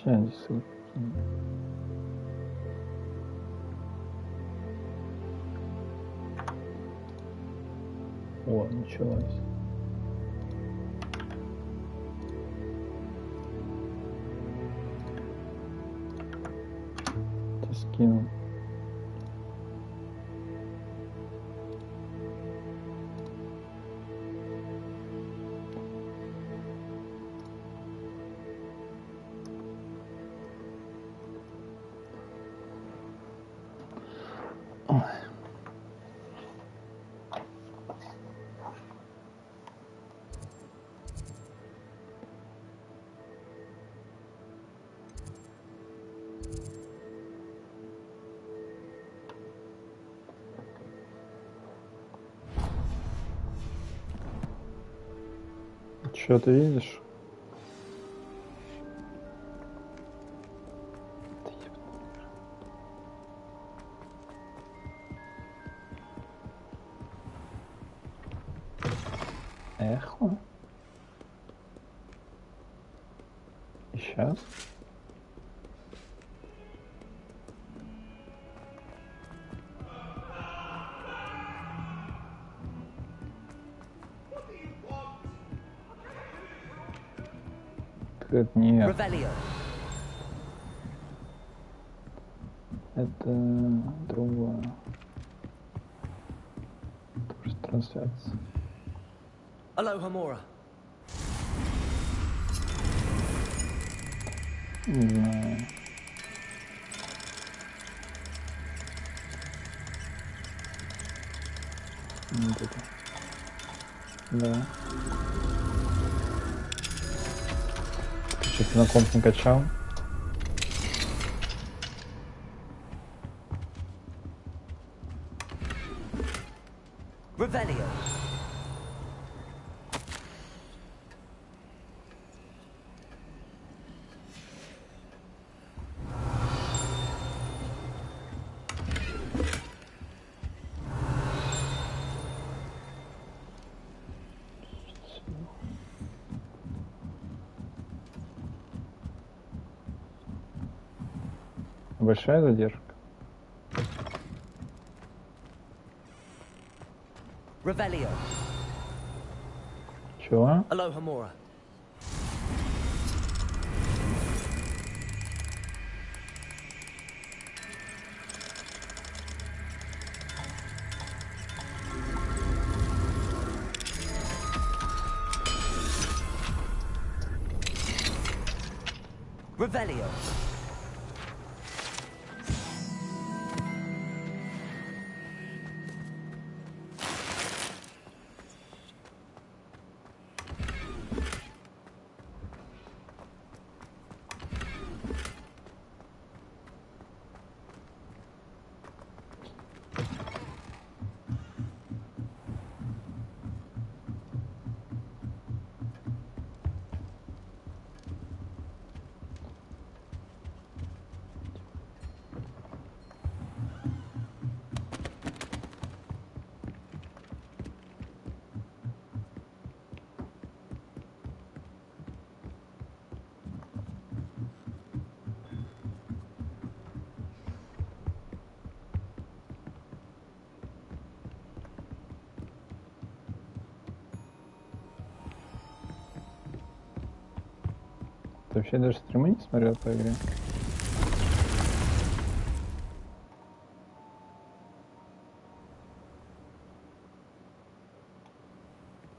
Сейчас ссылку кину. О, началось. Ты скинул. Что ты видишь? Эхо? И сейчас? Это нет. Это другое. Тоже трансляция. Не знаю. Вот это. Да. Ты что-то на комп не качал? Большая задержка. Чего? Ты вообще даже стримы не смотрел по игре?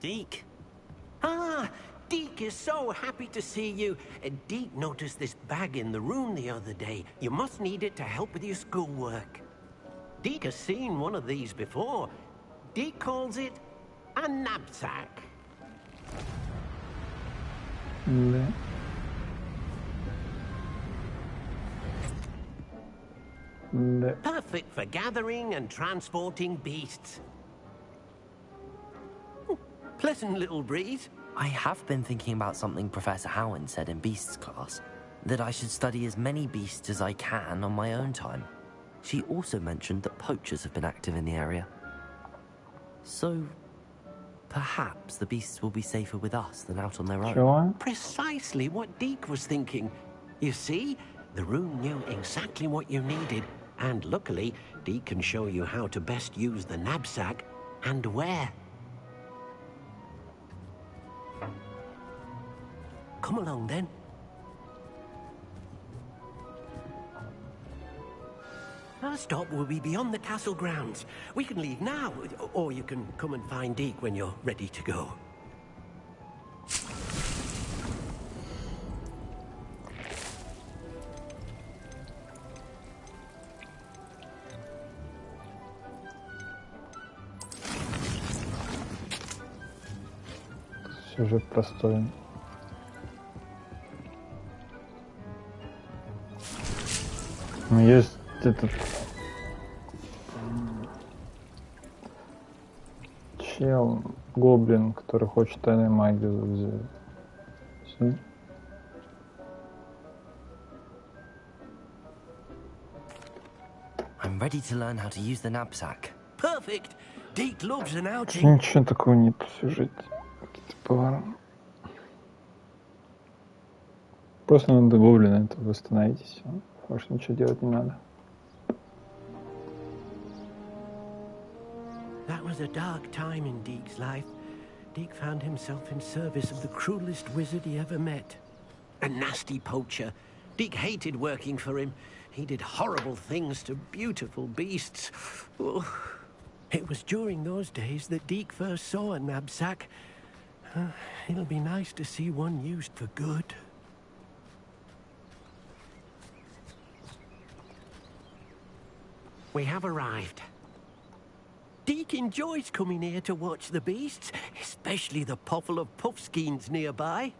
Deke. Ah, Deke is so happy to see you. Deke noticed this bag in the room the other day. You must need it to help with your schoolwork. Deke has seen one of these before. Deke calls it a knapsack. Да. Да. Perfect for gathering and transporting beasts. Pleasant little breeze. I have been thinking about something Professor Howard said in Beasts class, that I should study as many beasts as I can on my own time. She also mentioned that poachers have been active in the area. So, perhaps the beasts will be safer with us than out on their own. Чего? Precisely what Deke was thinking. You see, the rune knew exactly what you needed, and luckily, Deke can show you how to best use the knapsack and where. Come along then. Our stop will be beyond the castle grounds. We can leave now, or you can come and find Deke when you're ready to go. Сюжет простой. Но есть этот чел, гоблин, который хочет тайную магию взять. I'm ready to learn how to use the knapsack. Perfect. Deke loves an outing. Ничего такого нет в сюжете. Какие-то повара. Просто надо гоблина, это вы остановитесь. Больше ничего делать не надо. That was a dark time in Deke's life. Deke found himself in service of the cruelest wizard he ever met. A nasty poacher. Deke hated working for him. He did horrible things to beautiful beasts. Oh. It was during those days that Deke first saw a knapsack. It'll be nice to see one used for good. We have arrived. Deke enjoys coming here to watch the beasts, especially the potful of puffskeins nearby.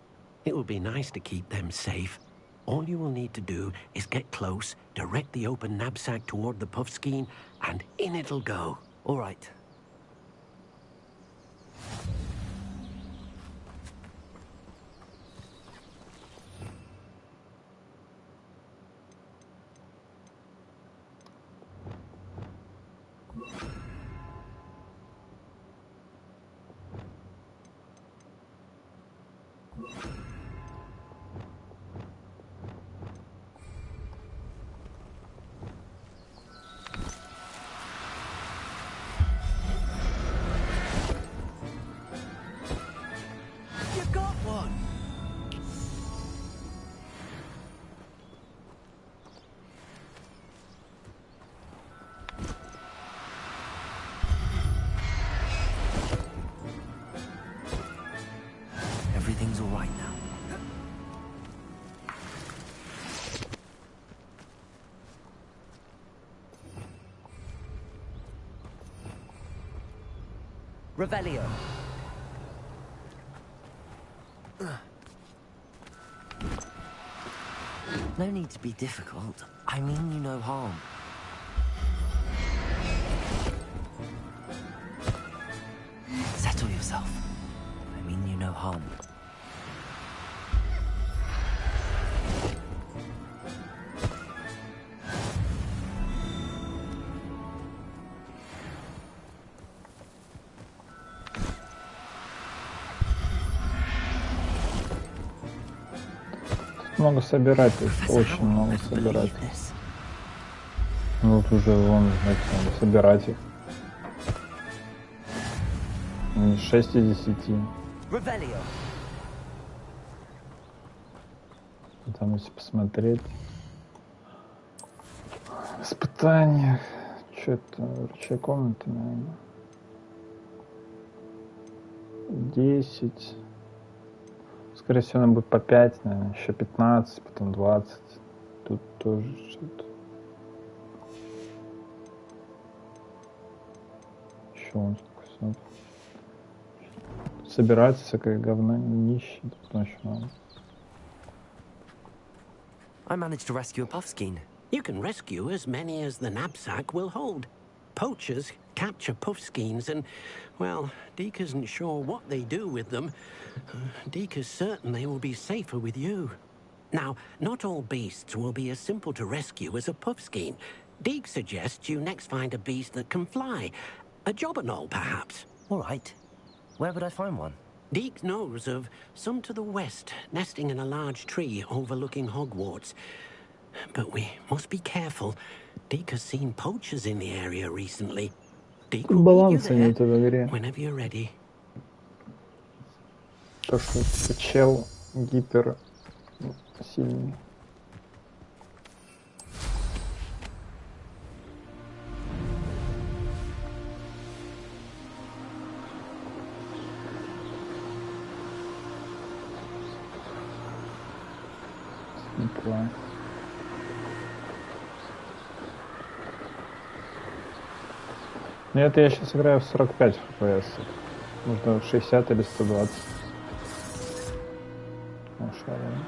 It will be nice to keep them safe. All you will need to do is get close, direct the open knapsack toward the puffskein, and in it'll go. All right. You got one! Everything's all right now. Revelio. No need to be difficult. I mean you no harm. Settle yourself. I mean you no harm. Много собирать, то есть очень много собирать. Вот уже вон, знаете, надо собирать их. 6 из 10. Там, если посмотреть. Испытания. Что-то врачья комната, наверное. 10. Скорее всего, она будет по 5, наверное, еще 15, потом 20. Тут тоже что-то. Еще он сколько. Собирается всякое говно, нищий. Тут ночью надо. I managed to rescue a puffskein. You can rescue as many as the knapsack will hold. Poachers capture puffskeins and, well, Deke isn't sure what they do with them. Deke is certain they will be safer with you. Now, not all beasts will be as simple to rescue as a puffskein. Deke suggests you next find a beast that can fly. A jobberknoll, perhaps. All right. Where would I find one? Deke knows of some to the west, nesting in a large tree overlooking Hogwarts. But we must be careful. Deke has seen poachers in the area recently. Deke will meet you Баланса there нет в игре. whenever you're ready. То, что типа чел гипер сильный. Неплохо. Нет, я сейчас играю в 45 FPS. Можно в 60 или 120. О, шарим.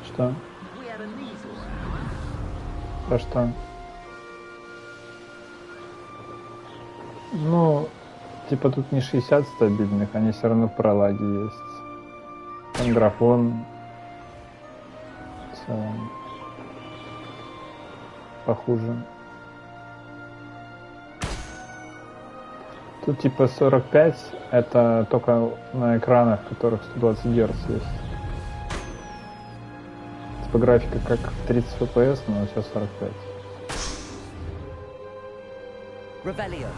Что? Да что? Ну, типа тут не 60 стабильных, они все равно в прологе есть. Там графон. Похуже. Тут типа 45, это только на экранах, в которых 120 Гц есть. Типа графика как в 30 FPS, но сейчас 45. Revelio.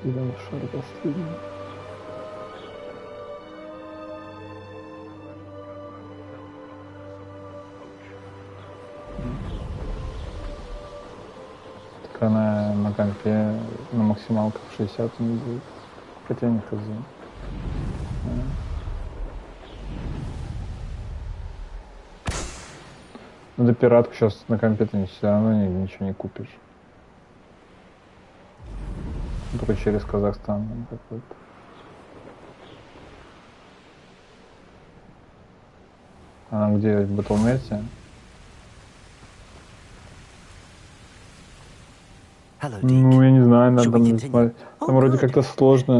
Идем в шар последний. Так она на компе на максималках 60 не будет. Хотя не хз. Ну да пиратку сейчас на компе ты все равно ничего не купишь. Только через Казахстан какой-то. Она где, в Battle.net? Ну, я не знаю, надо там смотреть. Там вроде как-то сложно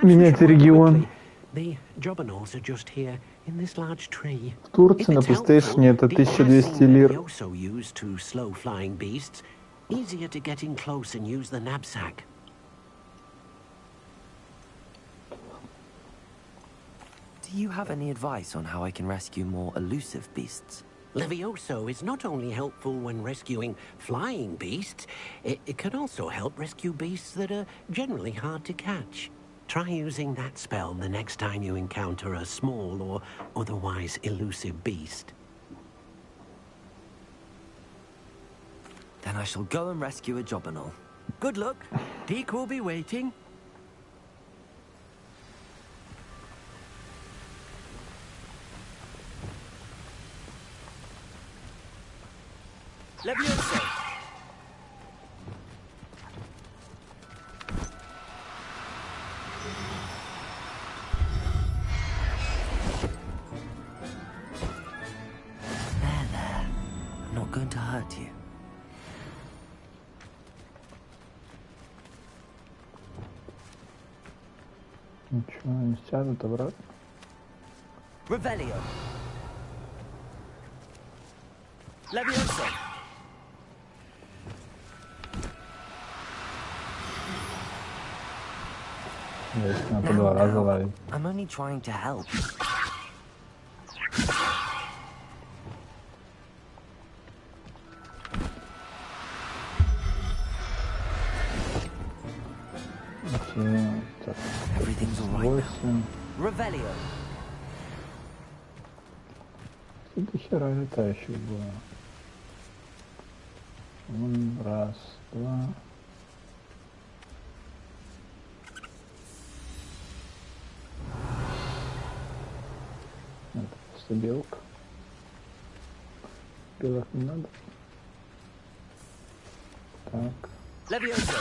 менять регион. В Турции на PlayStation это 1200 лир. Easier to get in close and use the knapsack. Do you have any advice on how I can rescue more elusive beasts? Levioso is not only helpful when rescuing flying beasts, it can also help rescue beasts that are generally hard to catch. Try using that spell the next time you encounter a small or otherwise elusive beast. Then I shall go and rescue a Jobberknoll. Good luck. Deke will be waiting. Levioso! There. I'm not going to hurt you. Ничего, не сядут обратно. Revelio. Levioso. Здесь надо 2 раза ловить. I'm only trying to help. Everything's all right now. Revelio. До хера летающих было. 1, раз, 2. Это просто белка. Белок не надо. Так. Levioso.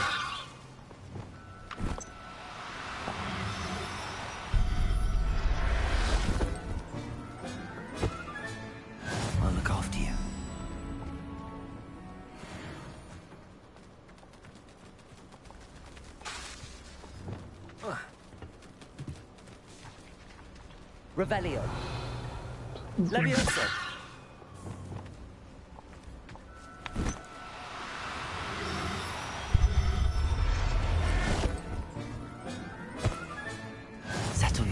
I'll look after you. Revelio. Levioso.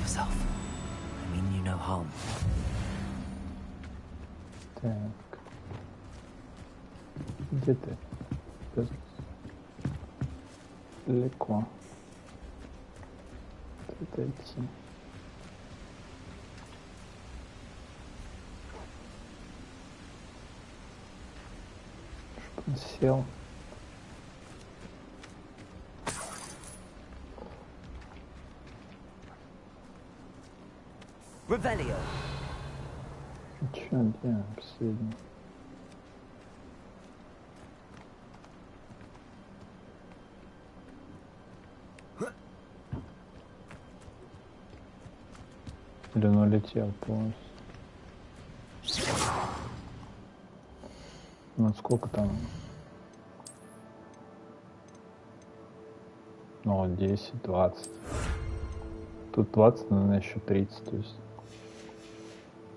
yourself. I mean you no harm. Так. Где ты? Далеко. Это идти. Чтоб он сел. Revelio. Чё, где последний? Или он улетел полностью? Ну сколько там? Ну, 10, 20. Тут 20, наверное, еще 30, то есть.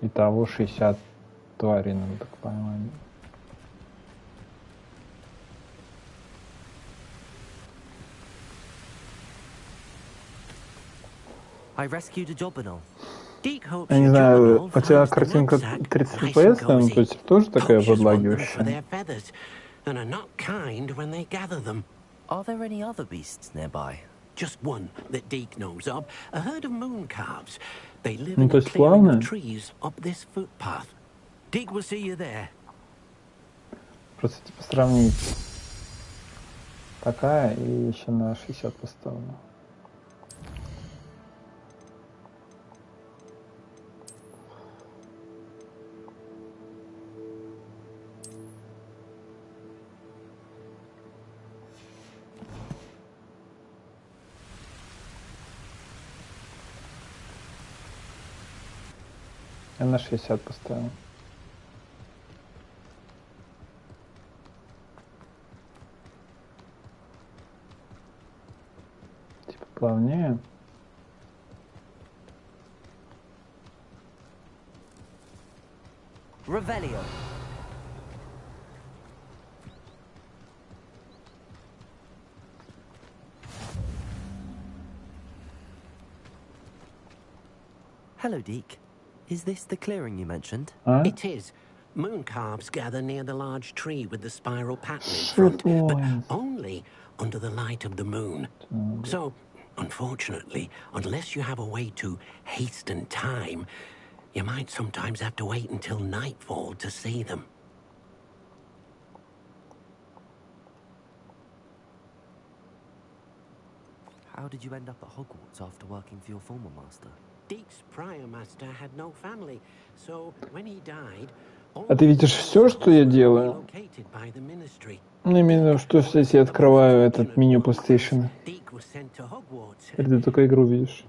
Итого 60 тварей, надо так понимать. I rescued a Jobberknoll. Я не знаю, у тебя картинка 30 FPS, наверное, то есть тоже такая подлагивающая? Are there any other beasts nearby? Just one that Deke knows of, a herd of moon calves. They live Ну, in то a есть clearing плавно? of trees up this footpath. Deke will see you there. Просто типа сравнить. Такая и еще на 60 поставлю. Я на 60 поставил. Типа плавнее. Revelio. Hello, Deke. Is this the clearing you mentioned? А? It is. Moon calves gather near the large tree with the spiral pattern in front, but only under the light of the moon. So, unfortunately, unless you have a way to hasten time, you might sometimes have to wait until nightfall to see them. How did you end up at Hogwarts after working for your former master? Deke's prior master had no family, so when he died, А ты видишь все, что я делаю? Ну, именно что, если я открываю этот меню PlayStation. Или ты только игру видишь?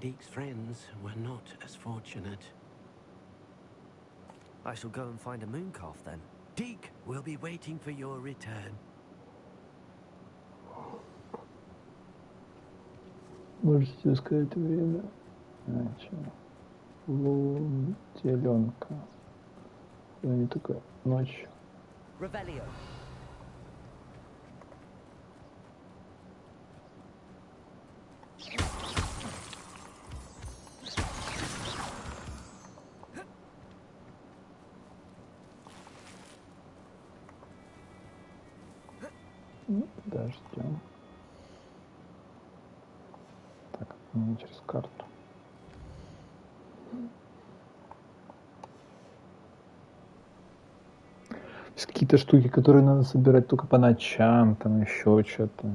I shall go and find a moon calf then. Deke will be waiting for your return. Можете сказать время? Значит, лунтеленка. Не только ночью. Revelio. Подождем. Так, не через карту. Есть какие-то штуки, которые надо собирать только по ночам, там еще что-то.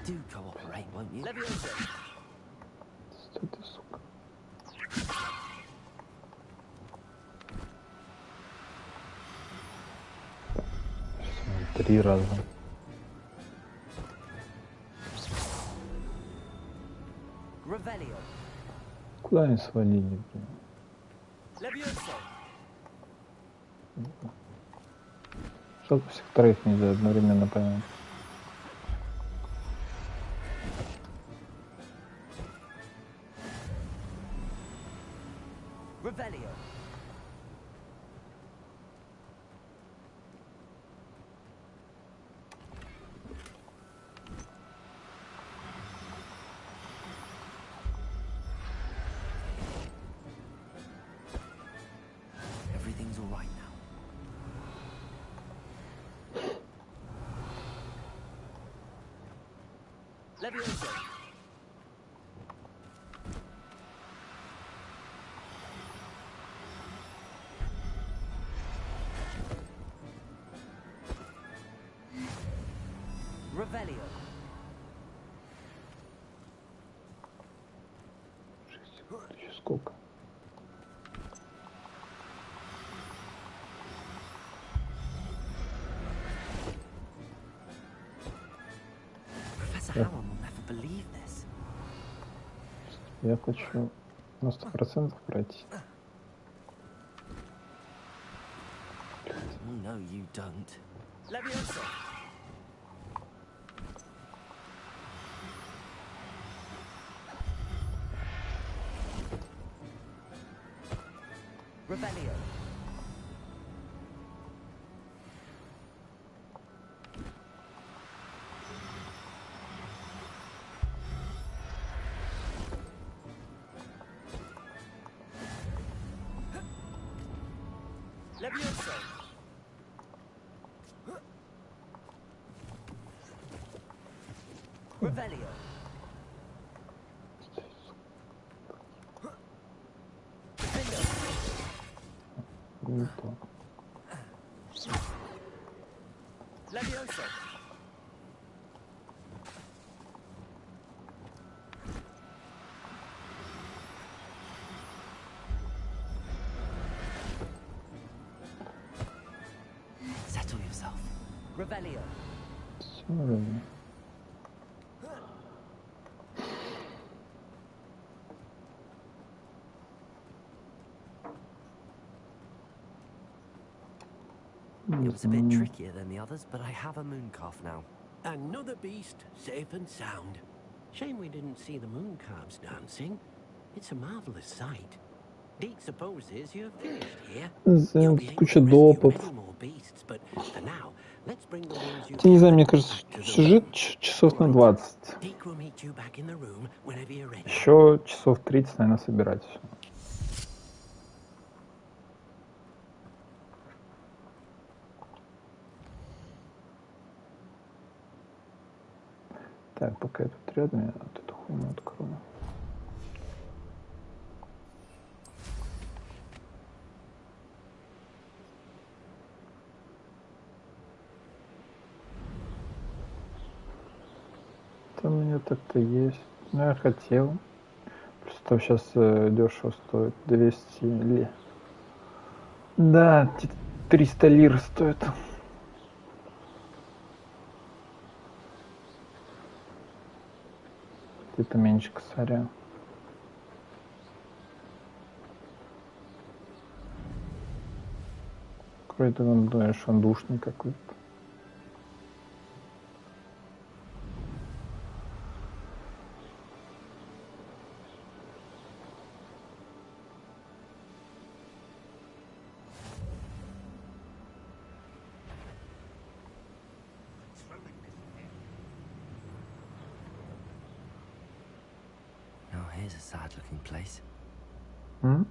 Do cooperate, won't you? Что ты, сука? Что, 3 раза. Revelio. Куда они свалили, блин? Жалко, всех троих нельзя одновременно поймать. Revelio. Levioso. Revelio. Еще сколько? Professor Howard will never believe this. Я хочу на 100% пройти. Oh, no, you don't. Levioso. Revelio. Levioso. Revelio. Не то. Levioso. Settle yourself. Revelio. Все равно. It was a bit trickier than the others, but I have a moon calf now. Another beast, safe and sound. Shame we didn't see the moon calves dancing. It's a marvelous sight. Deke supposes you're finished here. You'll be able Куча to rescue допов. many more beasts, but for now, let's bring the ones you Я не знаю, мне captured кажется, back to the сюжет room. часов на Right. 20. Deke will meet you back in the room whenever you're ready. Еще часов 30, наверное, собирать все. Так, пока я тут рядом, я вот эту хуйню открою. Там у меня так-то есть. Ну, я хотел. Просто сейчас дешево стоит. 200 ли. Да, 300 лир стоит. Где-то меньше косаря. Какой-то, ну, думаешь, он душный какой-то. Oh, here's a sad-looking place. М?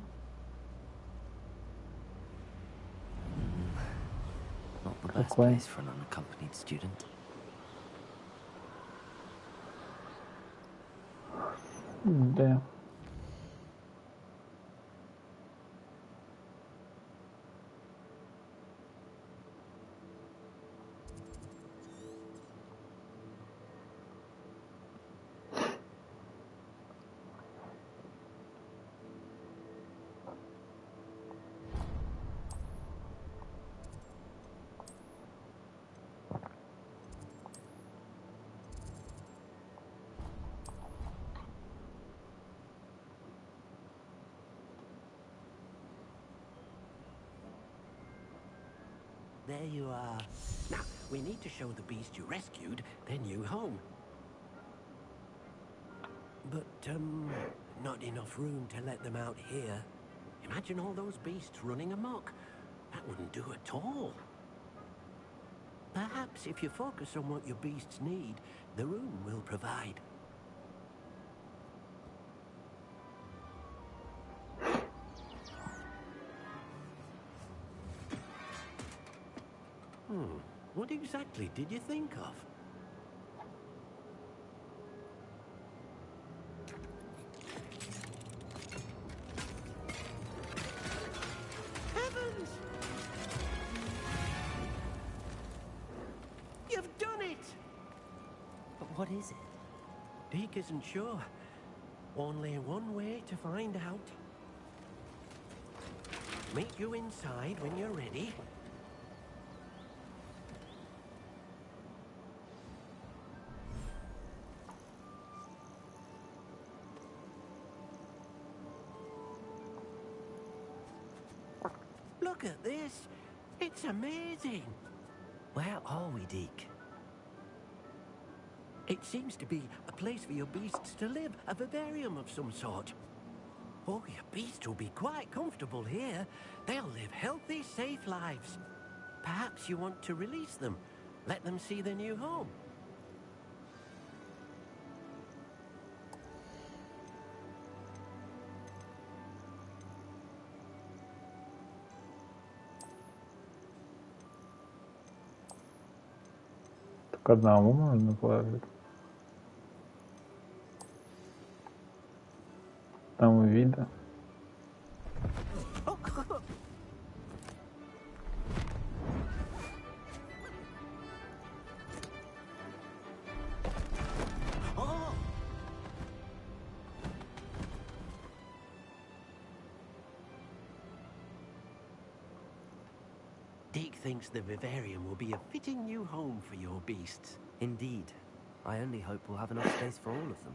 Not the best Какой? place for an unaccompanied student. Да. There you are. Now, we need to show the beast you rescued their new home. But, not enough room to let them out here. Imagine all those beasts running amok. That wouldn't do at all. Perhaps if you focus on what your beasts need, the room will provide. What exactly did you think of? What is it? Deke isn't sure. Only one way to find out. Meet you inside when you're ready. Look at this. It's amazing. Where are we, Deke? It seems to be a place for your beasts to live, a vivarium of some sort. Oh, your beasts will be quite comfortable here. They'll live healthy, safe lives. Perhaps you want to release them, let them see their new home. Так одному можно положить. Там видно. Deke thinks the vivarium will be a fitting new home for your beasts. Indeed. I only hope we'll have enough space for all of them.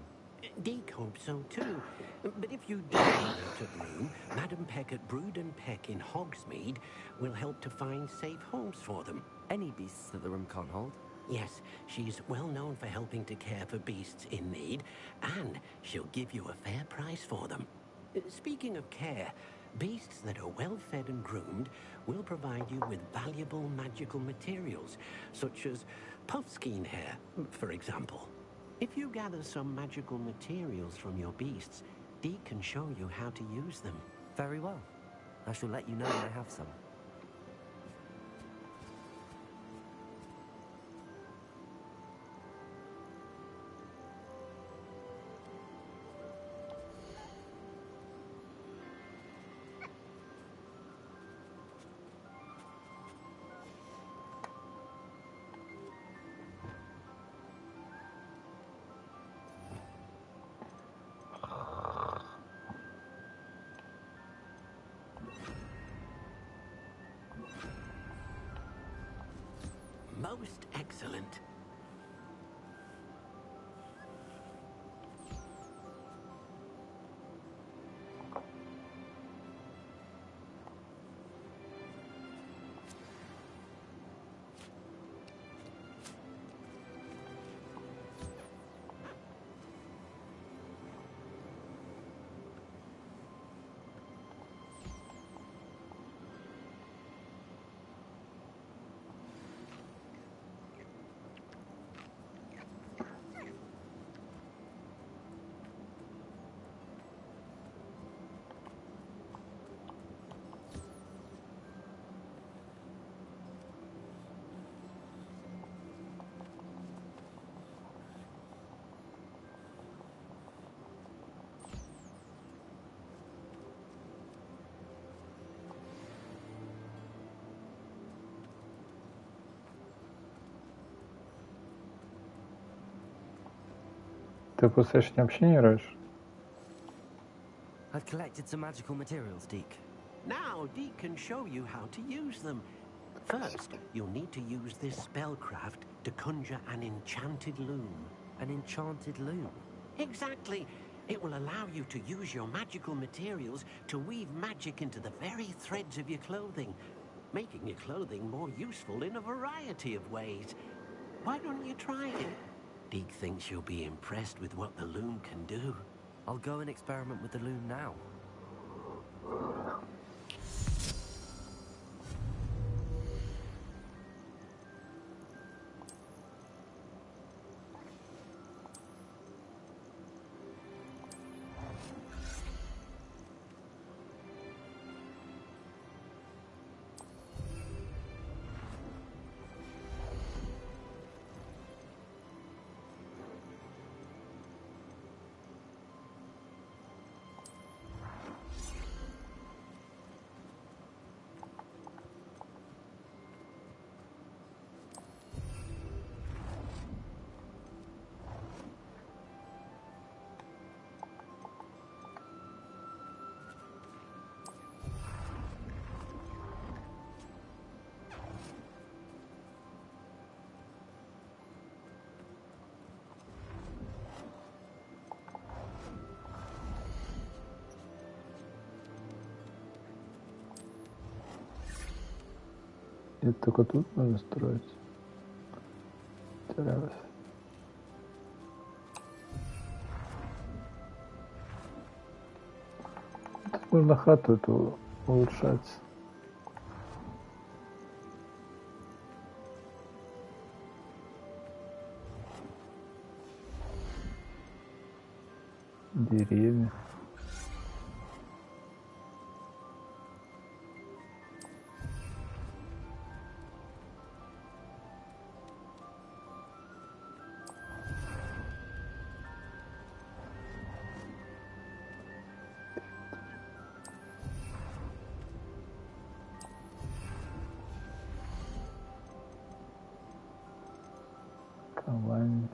Deke hopes so too. But if you do run out of room, Madam Peck at Brood and Peck in Hogsmeade will help to find safe homes for them. Any beasts that the room can't hold? Yes, she's well known for helping to care for beasts in need, and she'll give you a fair price for them. Speaking of care, beasts that are well fed and groomed will provide you with valuable magical materials, such as puffskein hair, for example. If you gather some magical materials from your beasts, Deke can show you how to use them. Very well. I shall let you know when I have some. Most excellent. Ты в PlayStation вообще не играешь? I've collected some magical materials, Deke. Now Deke can show you how to use them. First, you'll need to use this spellcraft to conjure an enchanted loom. An enchanted loom? Exactly. It will allow you to use your magical materials to weave magic into the very threads of your clothing, making your clothing more useful in a variety of ways. Why don't you try it? Deke thinks you'll be impressed with what the loom can do. I'll go and experiment with the loom now. Это только тут можно строить. Террас. Тут можно хату эту улучшать. Деревья. Ковальня.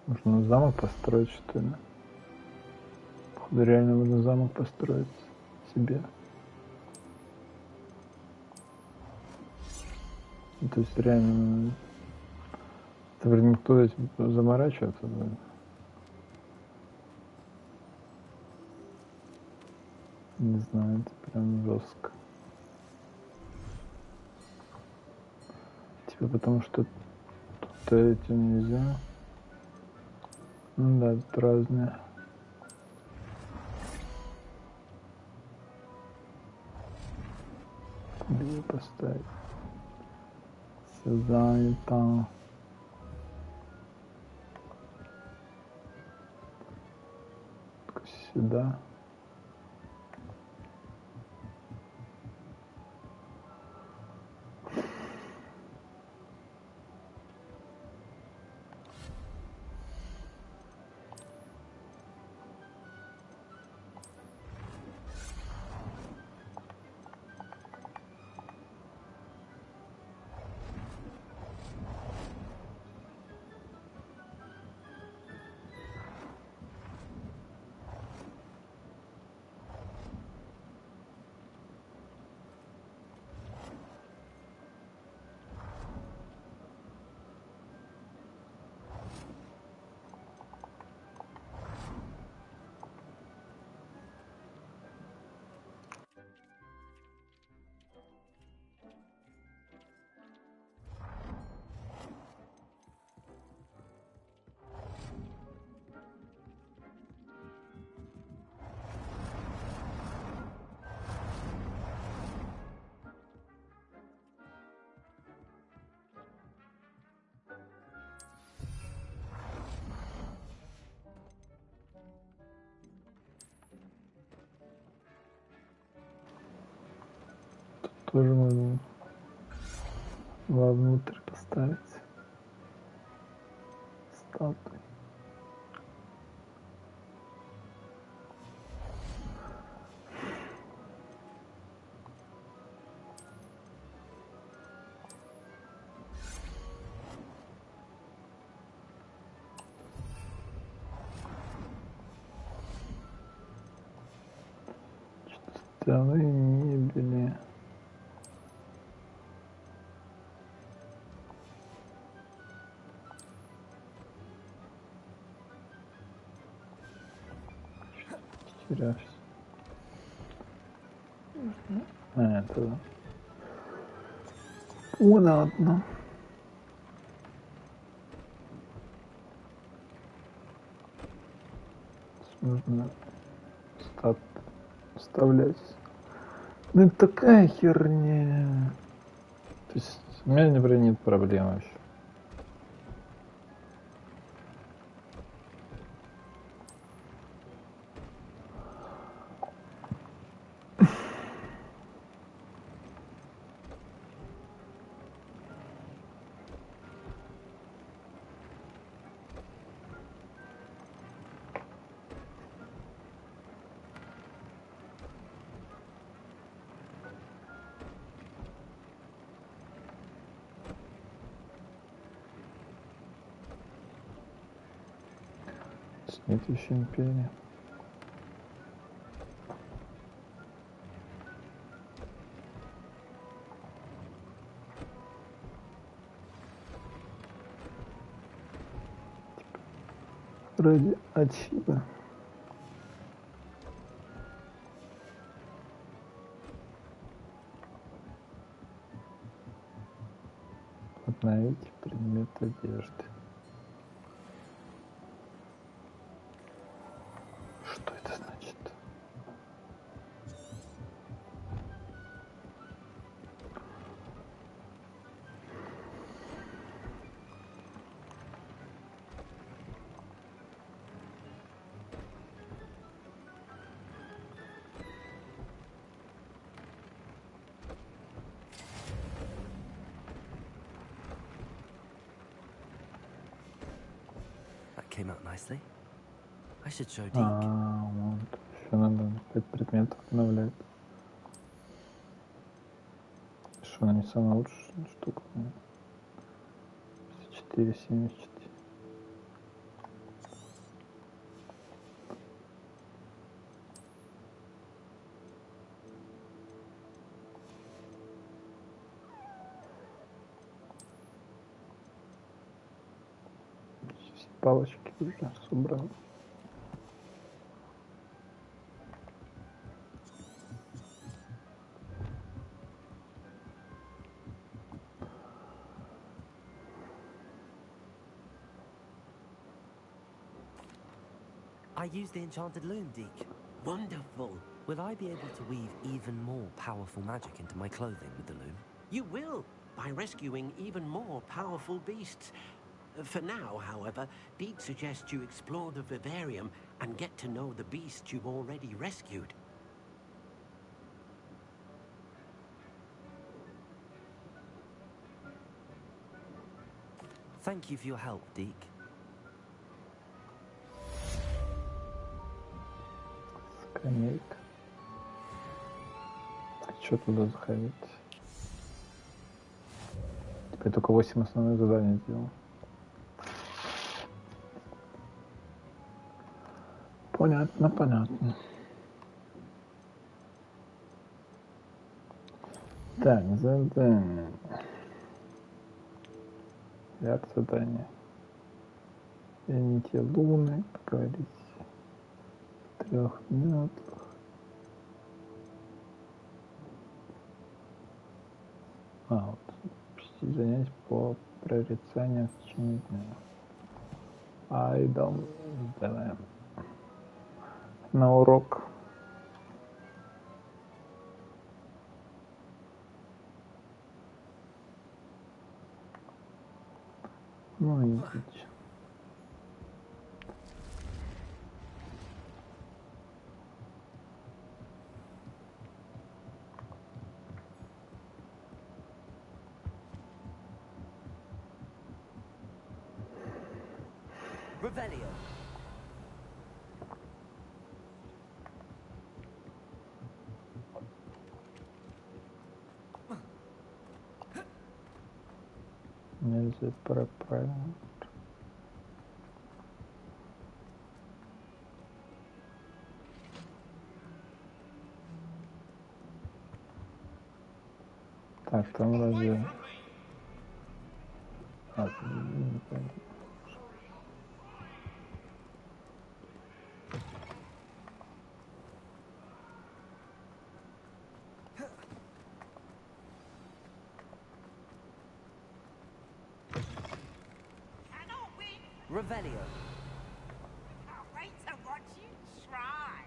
Можно замок построить, что ли? Походу, реально можно замок построить себе. То есть реально... Это вроде никто этим заморачиваться будет. Не знаю, это прям жестко. Типа потому что тут этим нельзя. Ну да, тут разные. Куда ее поставить? Все занято. Сюда. Тоже можно вовнутрь поставить статуи. Стены мебели. Теряюсь. Это... Ладно. Нужно вставлять. Ну это такая херня. То есть у меня, например, нет проблем вообще. Цветущая империя. Ради ачива. Установить предмет одежды. Что это значит? Came out nicely. I should show Deke. Вот. Еще надо 5 предметов обновлять. Что она не самая лучшая штука? 4,74. Все палочки уже собрал. I use the enchanted loom, Deke. Wonderful. Will I be able to weave even more powerful magic into my clothing with the loom? You will, by rescuing even more powerful beasts. For now, however, Deke suggests you explore the vivarium and get to know the beasts you've already rescued. Thank you for your help, Deke. Скамейка. Что туда заходить? Теперь только 8 основных заданий сделал. Понятно, понятно. Так, задание. Ряд заданий. Верните луны, поговорить. 3 метлах. Вот. 5 занятий по прорицанию в течение дня. Айдом. Давай. На урок. Ну, идите. Revelio. Нельзя правильно. Так, там вроде... не понял. Revelio. Can't wait to watch you try.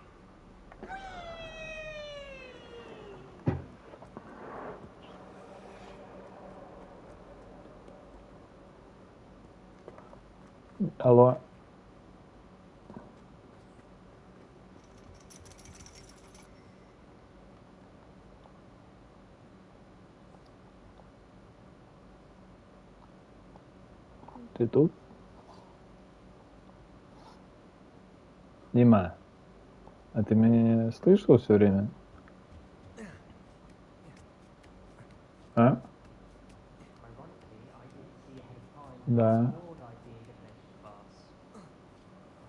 Алло. Ты тут? Дима, а ты меня не слышал все время? А? Да.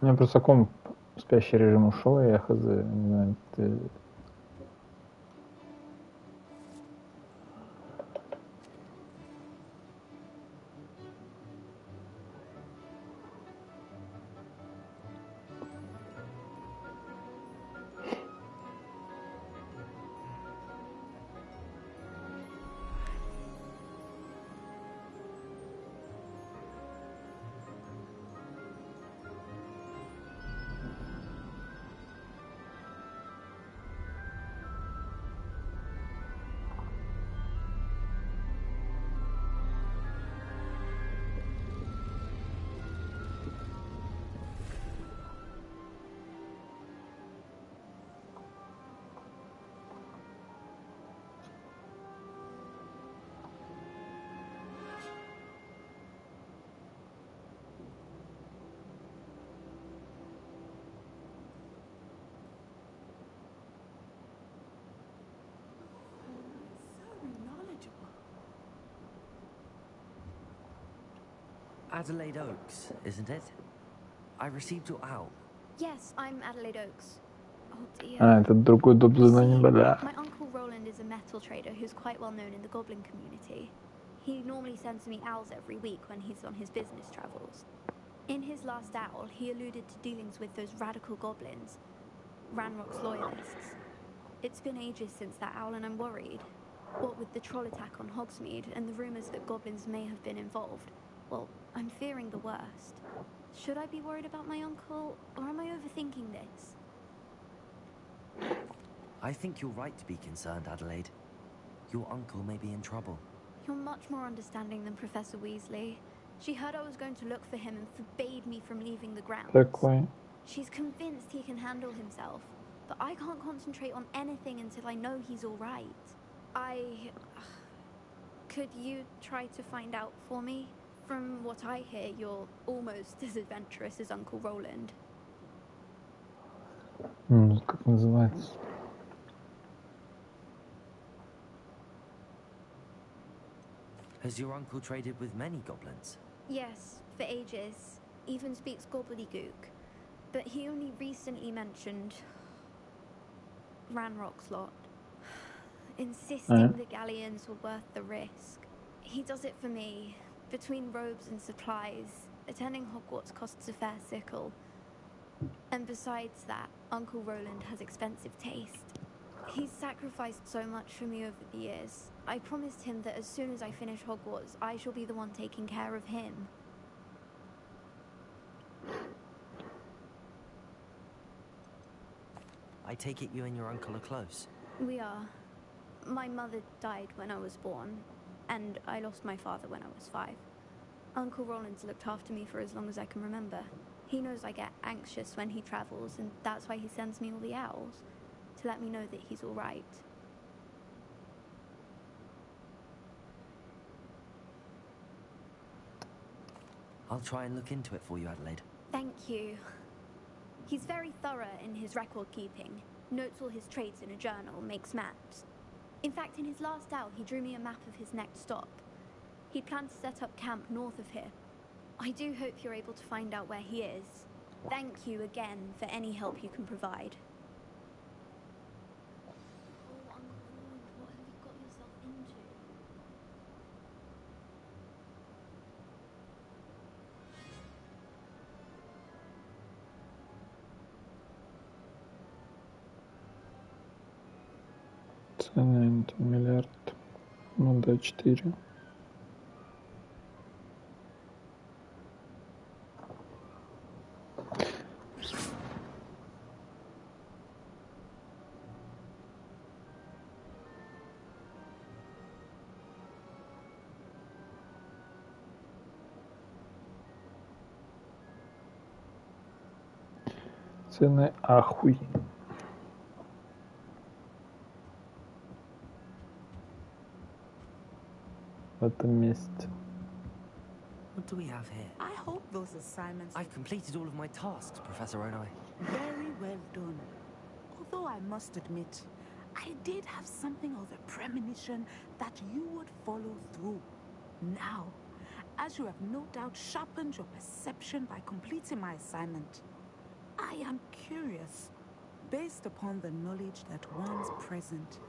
У меня просто комп спящий режим ушел, и я хз, не знаю, ты... Adelaide Oaks, isn't it? I received your owl. Yes, I'm Adelaide Oaks. Oh dear. Этот другой доблый не бля. My uncle Roland is a metal trader who's quite well known in the goblin community. He normally sends me owls every week when he's on his business travels. In his last owl, he alluded to dealings with those radical goblins, Ranrock's loyalists. It's been ages since that owl and I'm worried. What with the troll attack on Hogsmeade and the rumors that goblins may have been involved, well, I'm fearing the worst. Should I be worried about my uncle, or am I overthinking this? I think you're right to be concerned, Adelaide. Your uncle may be in trouble. You're much more understanding than Professor Weasley. She heard I was going to look for him and forbade me from leaving the grounds. Такой. She's convinced he can handle himself, but I can't concentrate on anything until I know he's all right. Could you try to find out for me? From what I hear, you're almost as adventurous as Uncle Roland. Как называется? Has your uncle traded with many goblins? Yes, for ages. Even speaks gobbledygook. But he only recently mentioned Ranrock's lot. Insisting the galleons were worth the risk. He does it for me. Between robes and supplies, attending Hogwarts costs a fair sickle. And besides that, Uncle Roland has expensive taste. He's sacrificed so much for me over the years. I promised him that as soon as I finish Hogwarts, I shall be the one taking care of him. I take it you and your uncle are close. We are. My mother died when I was born, and I lost my father when I was 5. Uncle Roland's looked after me for as long as I can remember. He knows I get anxious when he travels, and that's why he sends me all the owls, to let me know that he's all right. I'll try and look into it for you, Adelaide. Thank you. He's very thorough in his record keeping, notes all his trades in a journal, makes maps. In fact, in his last owl, he drew me a map of his next stop. He planned to set up camp north of here. I do hope you're able to find out where he is. Thank you again for any help you can provide. Oh, Uncle Roland, what have you got yourself into? Цена это миллиард. Ну да, 4. Цены ахуй. В этом месте. What do we have here? I hope those assignments I've completed all of my tasks, Professor Onai. very well done. Although I must admit, I did have something of a premonition that you would follow through. Now, as you have no doubt sharpened your perception by completing my assignment, I am curious, based upon the knowledge that one's present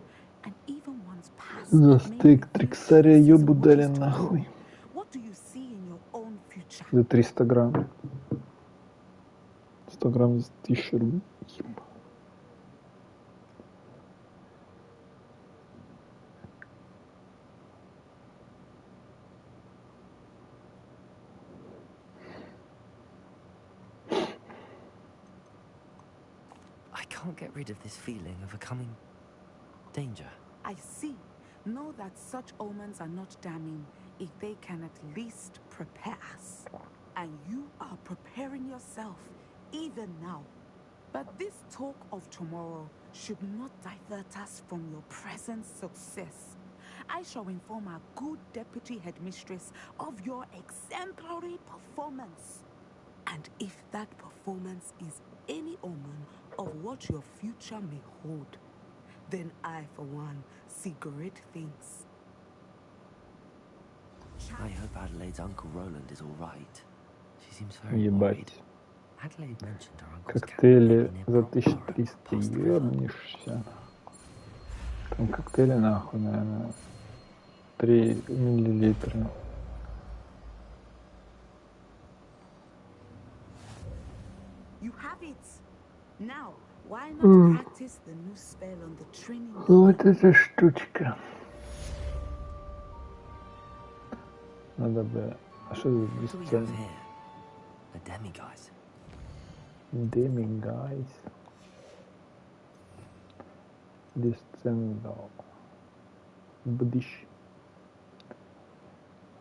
and even one's past За may стейк reveal Триксария pieces of ёбу what дали is to come. нахуй. What do you see in your own future? За 300 грамм. 100 грамм за 1000 рублей. Ебать. I can't get rid of this feeling of a coming danger. I see. Know that such omens are not damning if they can at least prepare us. And you are preparing yourself even now. But this talk of tomorrow should not divert us from your present success. I shall inform our good deputy headmistress of your exemplary performance. And if that performance is any omen of what your future may hold, then I, for one, see great things. I hope Adelaide's Uncle Roland is all right. She seems very Ебать. worried. Adelaide mentioned her uncle's Коктейли camping за near Brockborough, 1300. past the river. Ебнешься. Там коктейли нахуй, наверное. 3 миллилитра. You have it. Now, why not practice the new spell on the training? Вот эта штучка. Надо бы... А что за What do we have дисцен? here? A demiguise. Демигайс. Дисцендал. Бдыщ.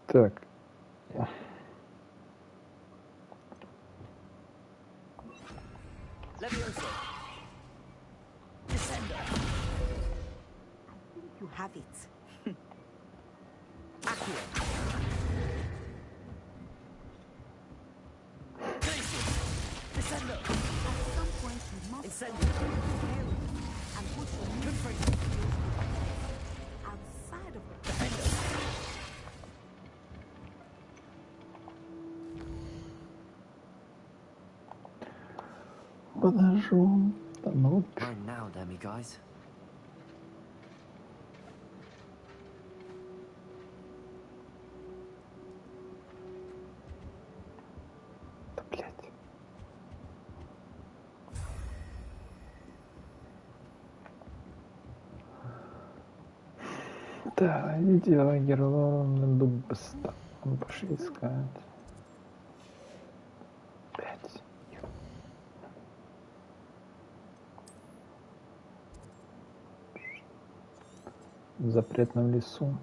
Так. You have it. At some point, you must and put your new outside of the Подожжу. Станок. Mine now, demiguise. Да, блядь. Да, идите, лагерь, дубста. Пошли искать. Блядь. В запретном лесу.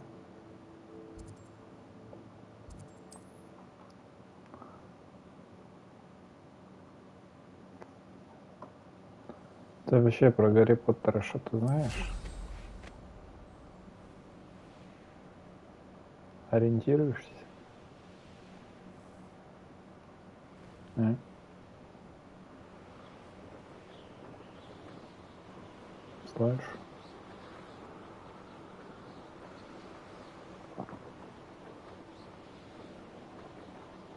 Ты вообще про Гарри Поттера что-то знаешь? Ориентируешься? А? Слышь?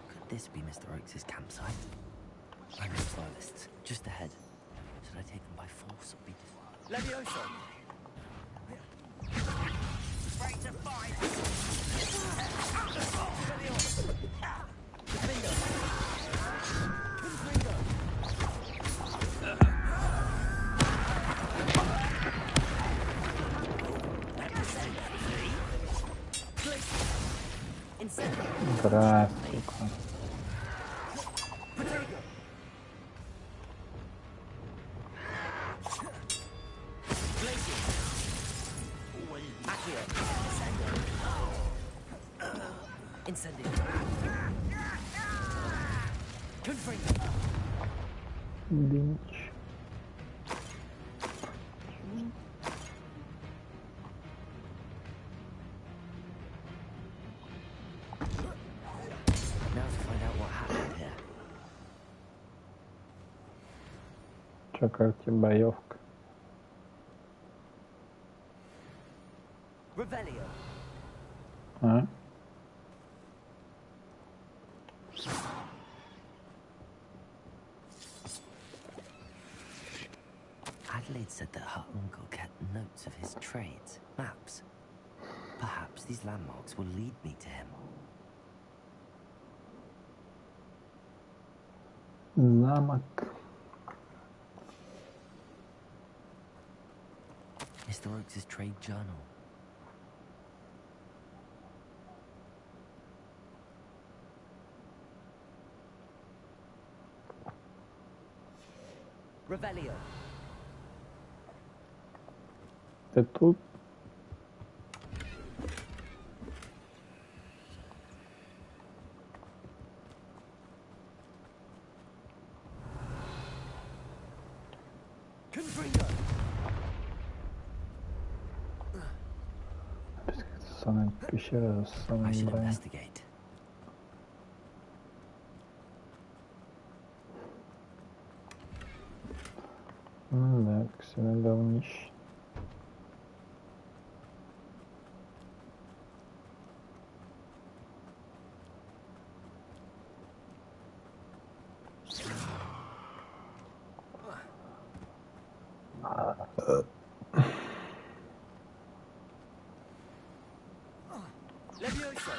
Could this be Mr. Oakes' campsite? I know violists, just ahead. Should I take them by force or be Levioso! Break to 5. Здравствуй. Линч. Now to find out what happened here. Чё, как тебе боевка? Revelio. А? Adelaide said that her uncle kept notes of his trades, maps. Perhaps these landmarks will lead me to him. Замок. Mr. Oakes' trade journal. Revelio. Ты тут? Самая пещера с I самым should броня. investigate. Да, как всегда говнище. Levioso.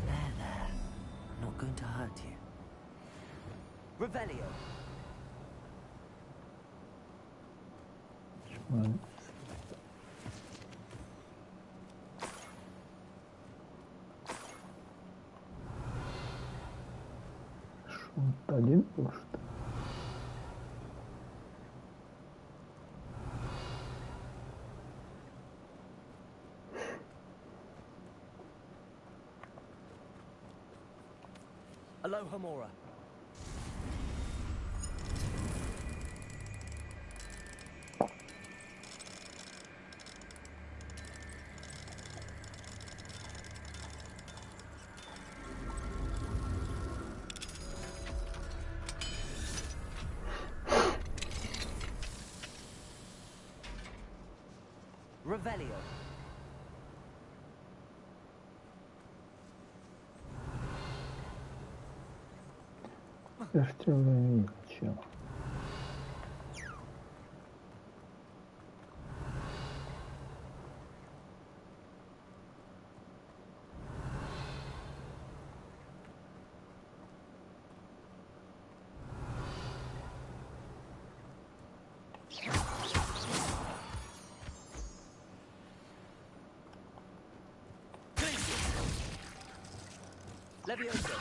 There. I'm not going to hurt you. Revelio. Шут один был, что ли? Alohomora. Revelio. Я ж тебя видел. Levioso.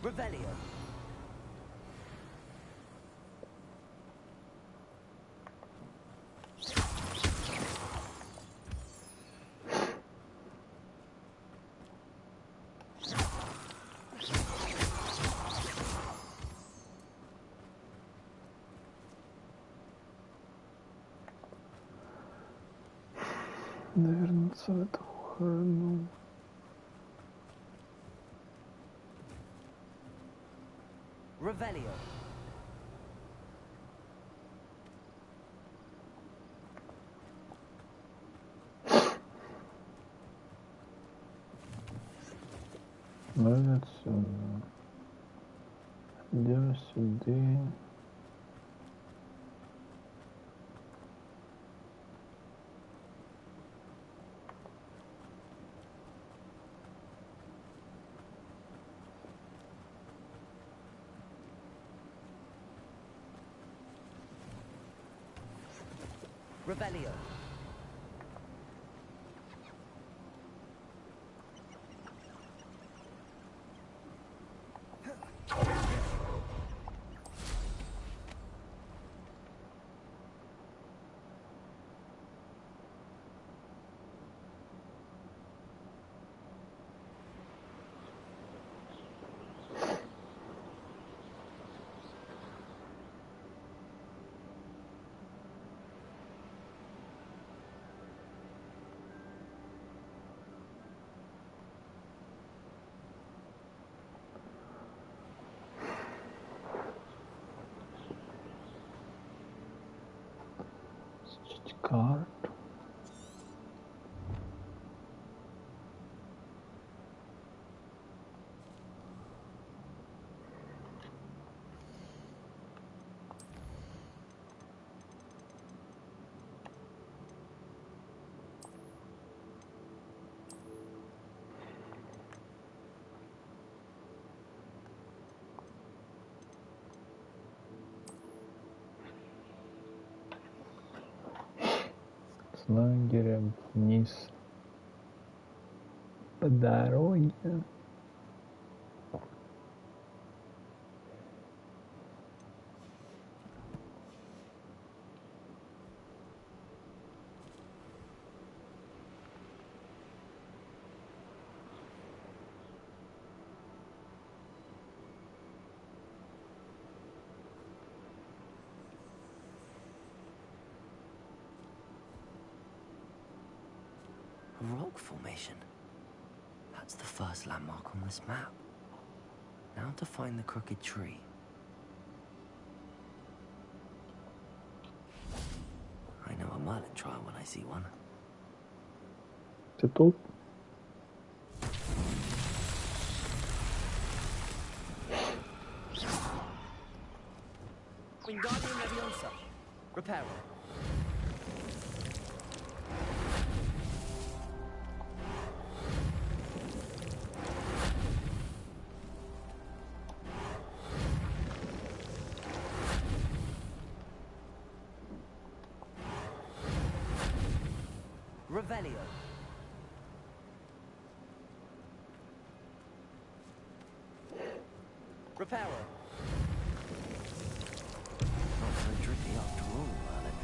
Revelio. Наверное, в эту хрену. Revelio. Давай отсюда. Идем сюда. Revelio. Карт. С лагеря вниз по дороге. A rock formation. That's the first landmark on this map. How to find the crooked tree? I know a Merlin trial when I see one. Ты тут? Wingardium Leviosa. Reparo. Revelio. Reparo. Not so tricky after all, Merlin.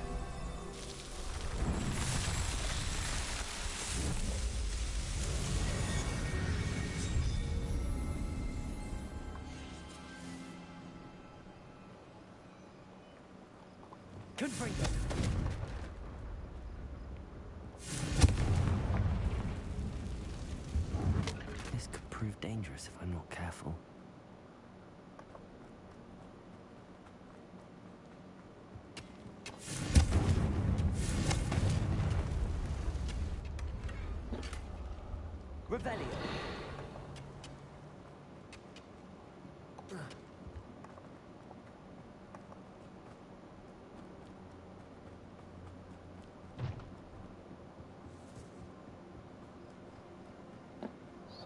Confringo. This could prove dangerous if I'm not careful. Revelio.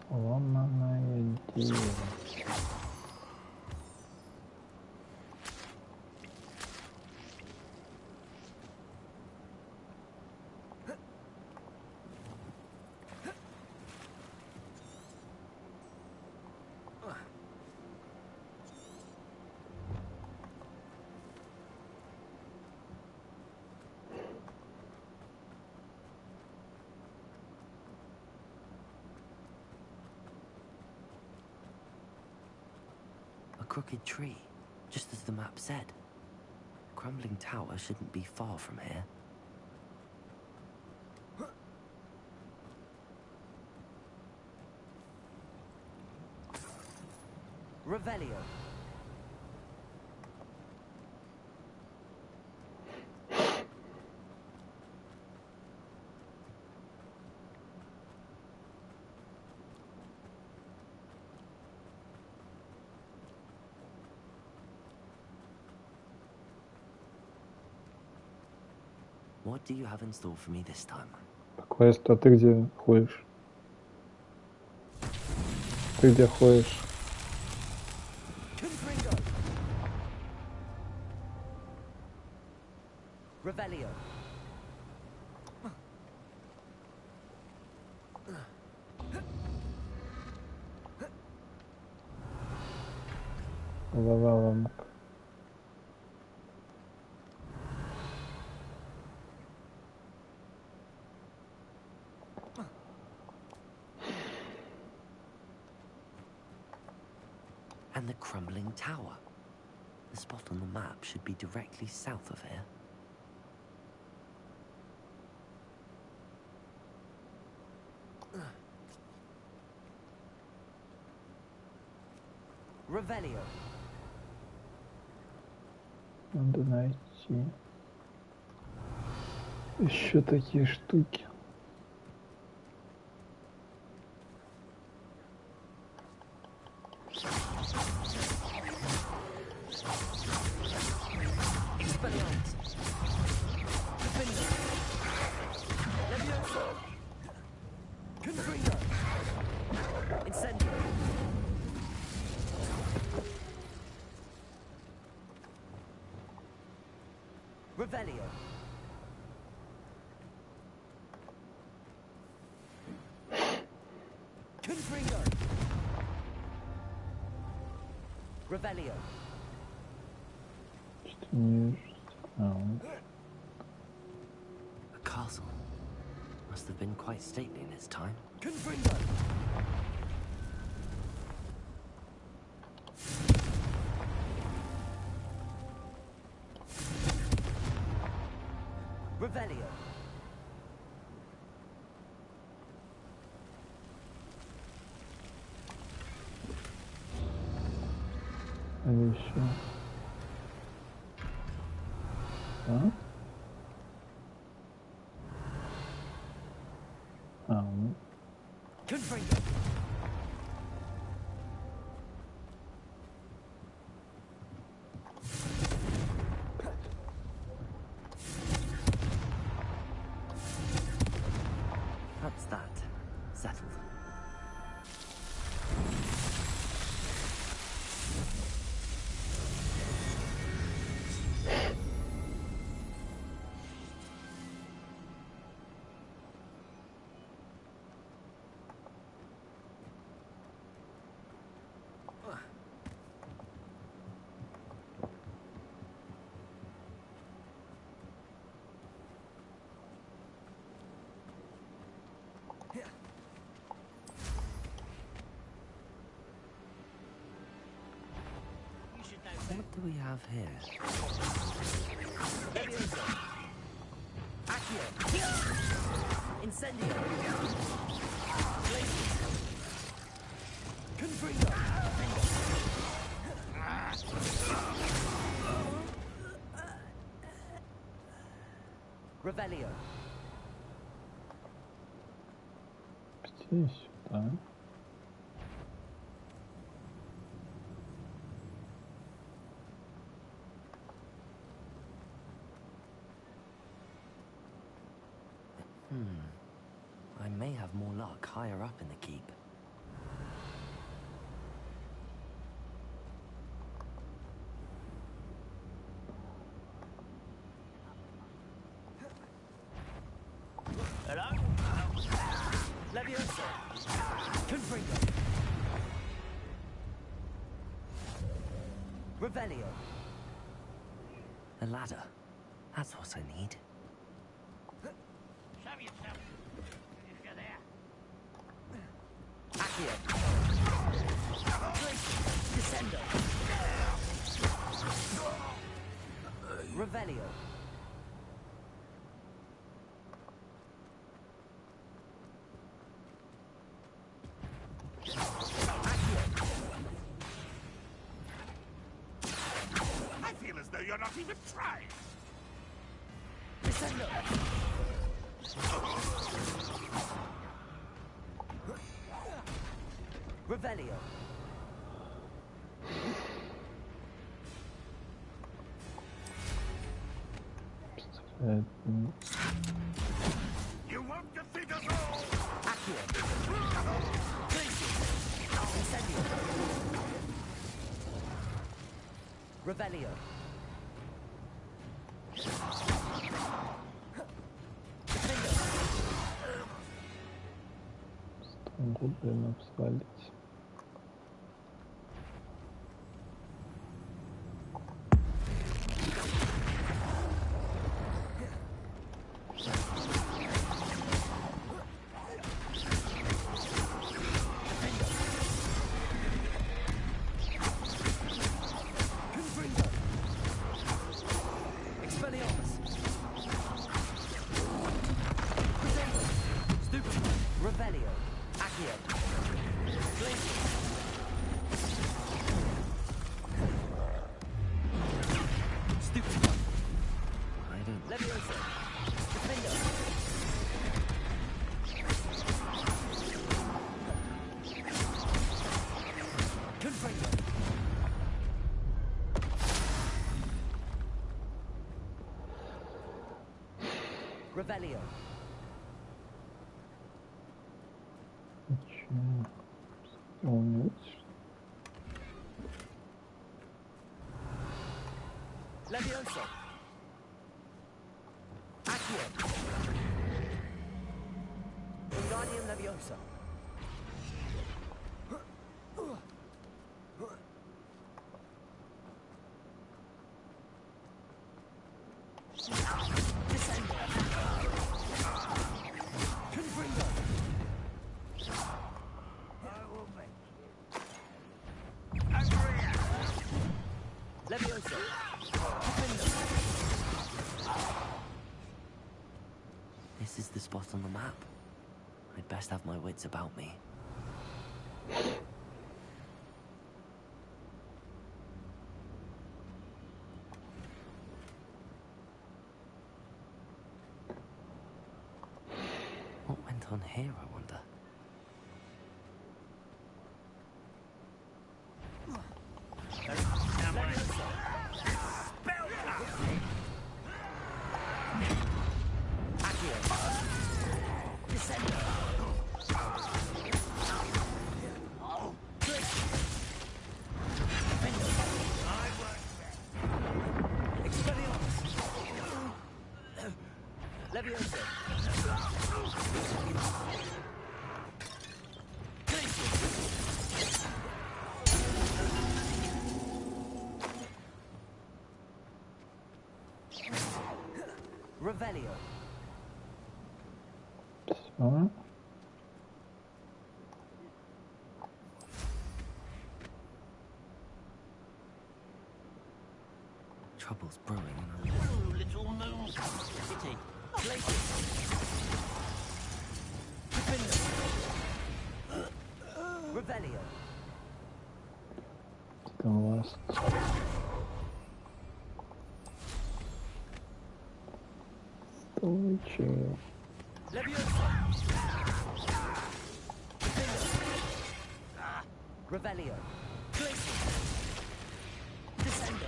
Сломанное дерево. A crooked tree, just as the map said. Crumbling tower shouldn't be far from here. Revelio. What do you have in store for me this time? Квест, а ты где ходишь? Ты где ходишь? Confringo. Revelio. Лаваланг. And the crumbling tower. The spot on the map should be directly south of here. Revelio. Надо найти еще такие штуки. Expelliarmus. Confringo. Leviosa. Confringo. Incendio. Revelio. Confringo. Revelio. Что не вижу. A castle. Must have been quite stately in its time. Confringo. Revelio. Или еще? А? Ну. Confringo. That's that. Settled. What do we have here? Leviosa. Accio. Incendio. Blazes. Confringo. Revelio. Здесь, сюда. I may have more luck higher up in the keep. Hello? Leviosa. Confringo. Revelio. A ladder. That's what I need. Show yourself. If you're there. Accio. Descendo. Revelio. I feel as though you're not even trying. Descendo. Revelio. You won't defeat us all. Accio. Incendio. Revelio. Гоблинов свалить. Confringo. Expelliarmus. Crescendo. Stupid. Revelio. Accio. Blazes. Stupid. I don't... Leviosa. Defendo. Confringo. Revelio. Ничего. Умеешь. Leviosa. Accio. Wingardium Leviosa. Descendo. Confringo. I will make Leviosa. Defendo. This is the spot on the map. I'd best have my wits about me. on here, I wonder? Revelio. Все. Trouble's brewing. Oh, little moon city. Revelio. Там у вас столичи. Revelio. Descendo.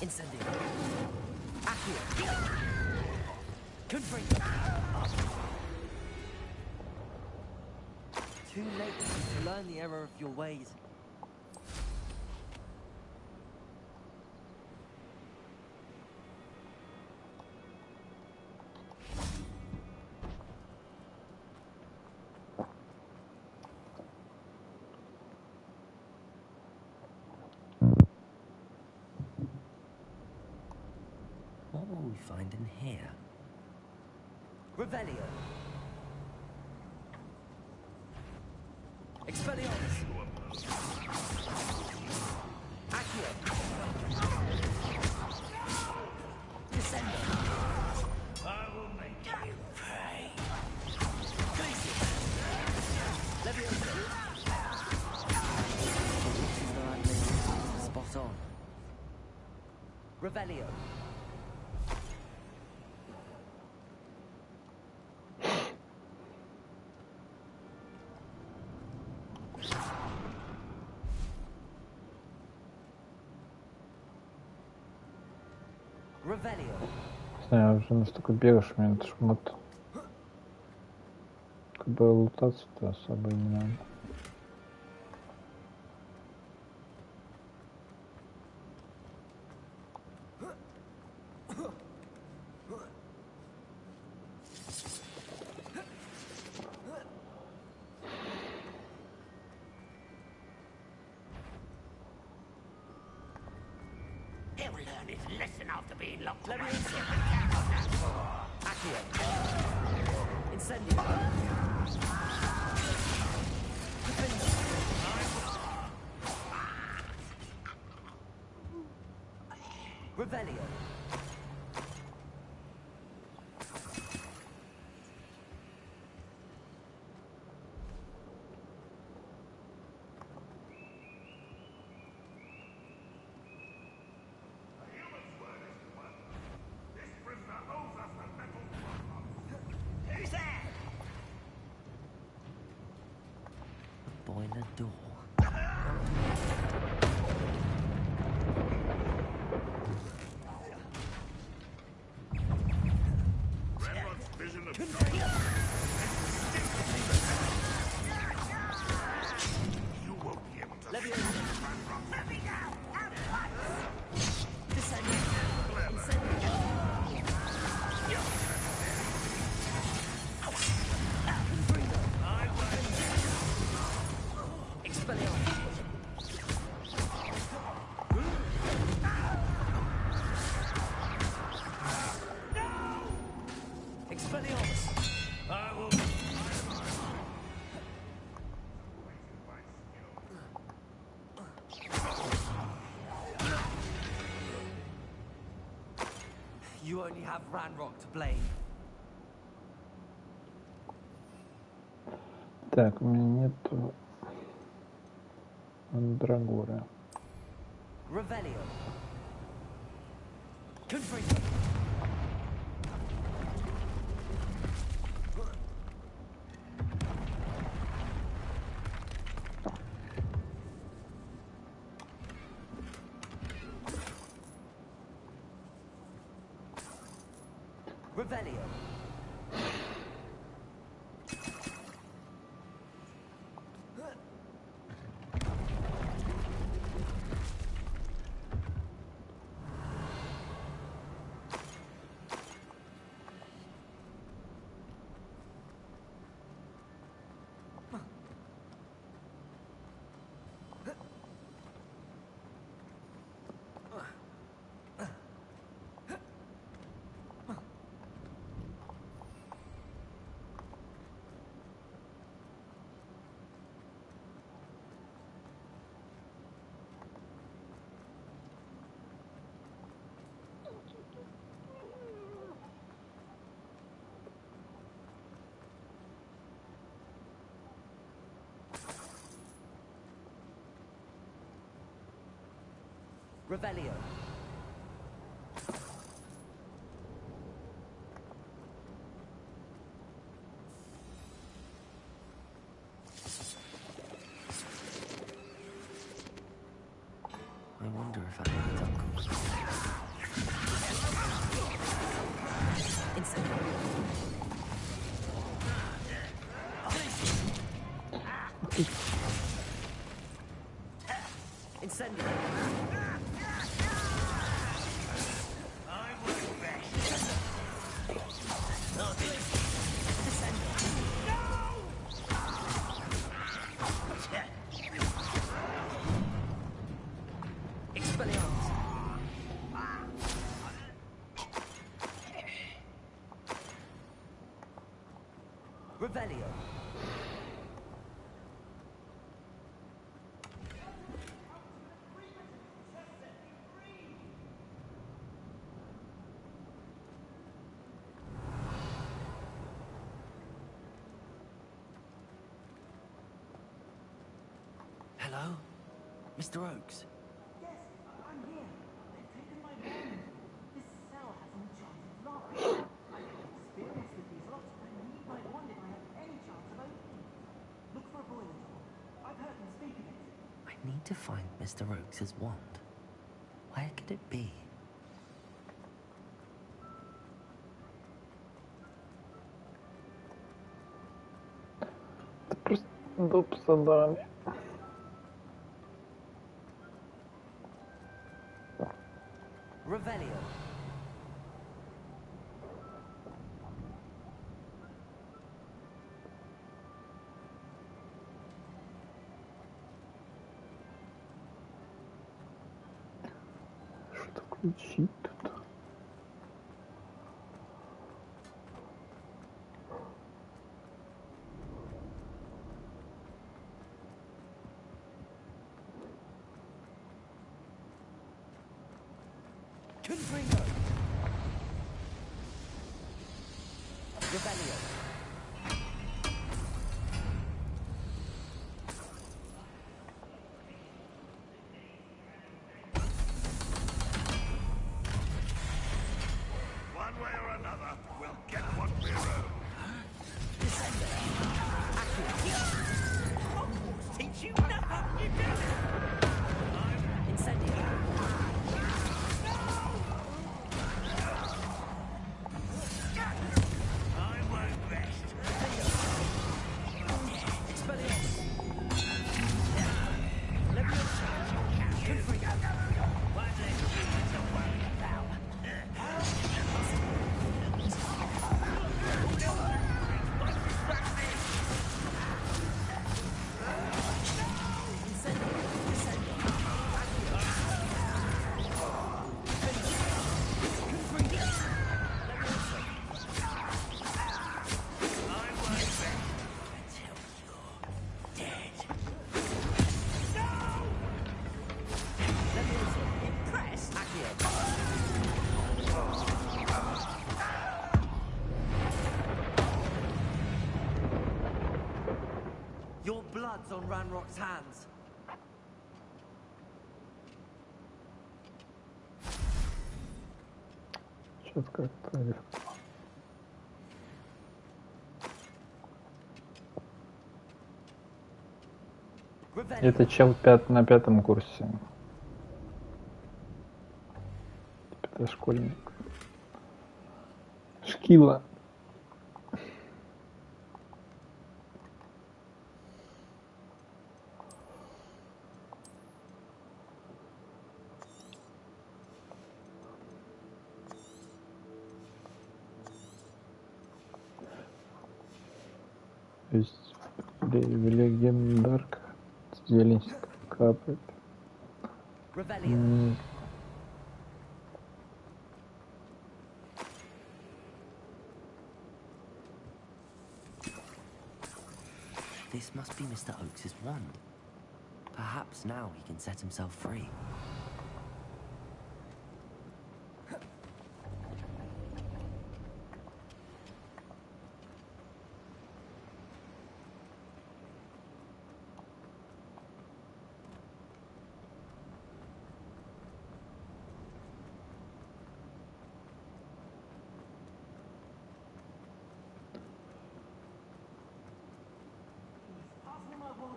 Incendio. Accio. Confringo. Too late to learn the error of your ways. What will we find in here? Revelio. Expelliarmus. Accio. Descendo. I will make you pay. Glacius. Leviosa. Spot on. Revelio. Revelio. Не знаю, уже настолько бегаешь, у меня этот шмот. Как бы лутаться-то особо и не надо. He'll learn his lesson after being locked Let me away. in. Accio. Incendio. Defendo. Revelio. Who's there? Boiler door. You won't be able to. Leviosa. Let me down! Out of lights! Descendo. Incendio. Confringo. Expelliarmus. Expelliarmus. I will. You only have Ranrock to blame. Так, у меня нету Андрагора. Revelio. Confringo. Revelio. Revelio. I wonder if I hate uncles. Incendio. Revelio. Hello? Mr. Oakes? Yes, I'm here. They've taken my wand. This cell has an enchanted lock. I've had experience with these locks, but I need my wand if I have any chance of opening it. Look for a boiler door. I've heard them speak of it. I need to find Mr. Oakes' wand. Where could it be? Это просто доп. Задание. Revelio. Что включить тут? Confringo. Revelio. One way or another, we'll get what we owe. Hogwarts teach you nothing, you do. Incendio. I won't rest. Expelliarmus. Leviosa. Confringo. One less thing to worry about. Your blood's on Ranrock's hands. Сейчас как-то... Revelio. Это чел на 5-м курсе. Это школьник. Шкила. Есть в легендарках зелень капает. This must be Mr. Oakes's wand. Perhaps now he can set himself free. Pass me my wand.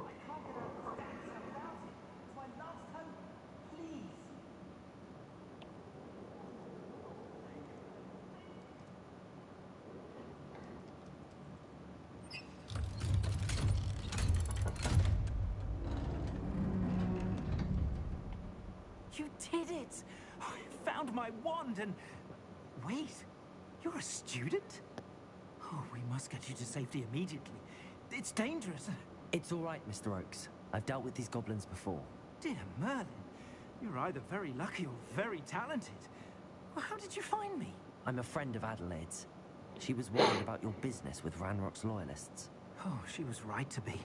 I can't get out of this damn cell without it. It's my last hope. Please. You did it! I found my wand and... Wait, you're a student? Oh, we must get you to safety immediately. It's dangerous. It's all right, Mr. Oakes. I've dealt with these goblins before. Dear Merlin, you're either very lucky or very talented. Well, how did you find me? I'm a friend of Adelaide's. She was worried about your business with Ranrock's loyalists. Oh, she was right to be.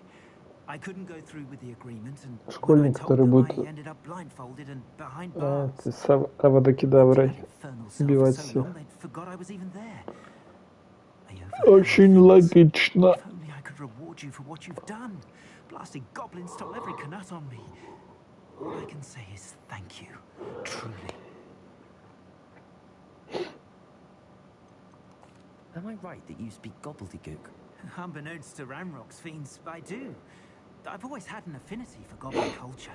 I couldn't go through with the agreement, and when I Школьник, told который them, будет I ended up blindfolded and behind bars. с аводокедаврой That infernal cell убивать for so всех. long, they'd forgot I was even there. I Очень overheard things. логично. If only I could reward you for what you've done. Blasted goblins stole every knut on me. All I can say is thank you, truly. Am I right that you speak gobbledygook? Unbeknownst to Ranrock's fiends, I do. I've always had an affinity for goblin culture.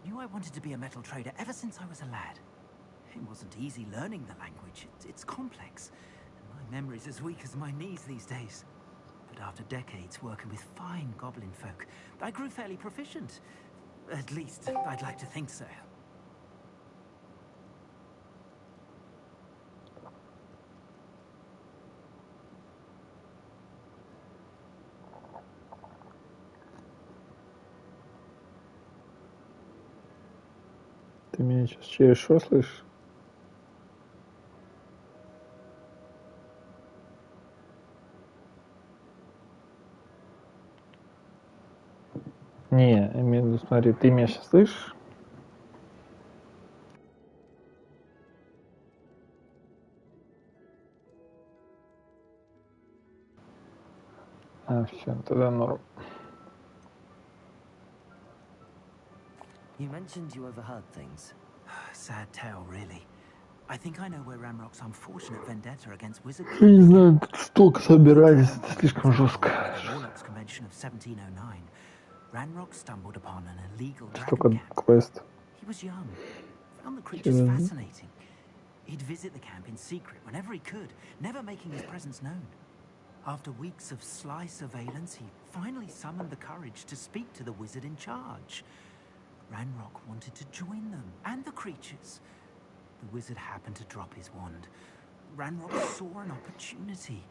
Knew I wanted to be a metal trader ever since I was a lad. It wasn't easy learning the language. It's complex. And my memory's as weak as my knees these days. But after decades working with fine goblin folk, I grew fairly proficient. At least, I'd like to think so. Ты меня сейчас через что слышишь? Не, имею в виду, смотри, ты меня сейчас слышишь? А, все, тогда норм. You mentioned you overheard things. Sad tale, really. I think I know where Ranrock's unfortunate vendetta against wizard... Я не знаю, столько собирались, это слишком жестко. Warlock's Convention of 1709. Ranrock stumbled upon an illegal dragon Столько camp. квест. He was young, found the creatures fascinating. He'd visit the camp in secret whenever he could, never making his presence known. After weeks of sly surveillance, he finally summoned the courage to speak to the wizard in charge. Ranrock wanted to join them, and the creatures. The wizard happened to drop his wand. Ranrock saw an opportunity.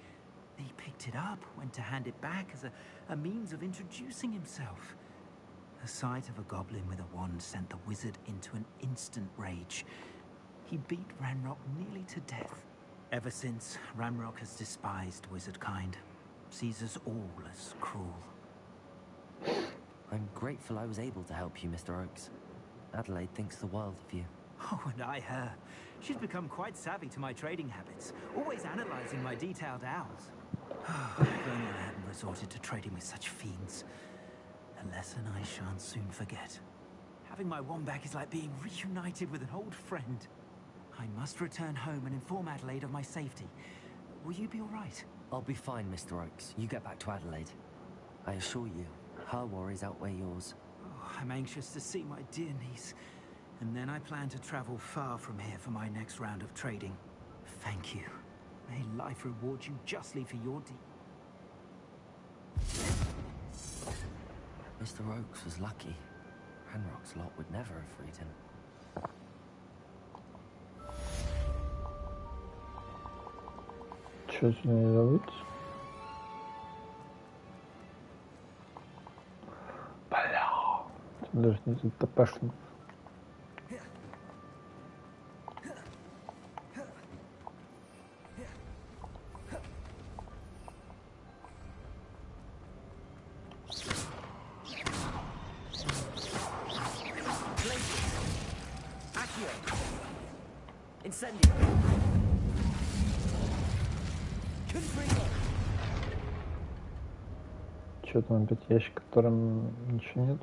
He picked it up, went to hand it back as a means of introducing himself. The sight of a goblin with a wand sent the wizard into an instant rage. He beat Ranrock nearly to death. Ever since, Ranrock has despised wizard kind, sees us all as cruel. I'm grateful I was able to help you, Mr. Oakes. Adelaide thinks the world of you. Oh, and I her. She's become quite savvy to my trading habits, always analyzing my detailed owls. If only I hadn't resorted to trading with such fiends. A lesson I shan't soon forget. Having my wand back is like being reunited with an old friend. I must return home and inform Adelaide of my safety. Will you be all right? I'll be fine, Mr. Oakes. You get back to Adelaide. I assure you, her worries outweigh yours. Oh, I'm anxious to see my dear niece. And then I plan to travel far from here for my next round of trading. Thank you. May life reward you justly for your deed. Mr. Oakes was lucky. Ranrock's lot would never have freed him. Что сюда не забыть? Бля, даже не затопашно. Incendio. Что там опять ящик, в котором ничего нет?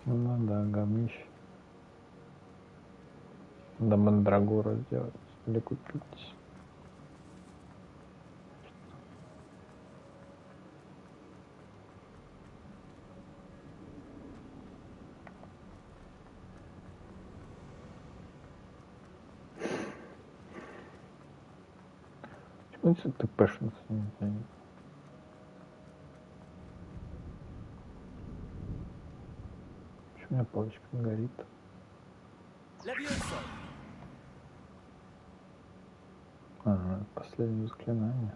Ну да, говнище. Надо мандрагору сделать или купить. Почему это ТПшница не знаю? Почему у меня палочка не горит? Ага, последнее заклинание.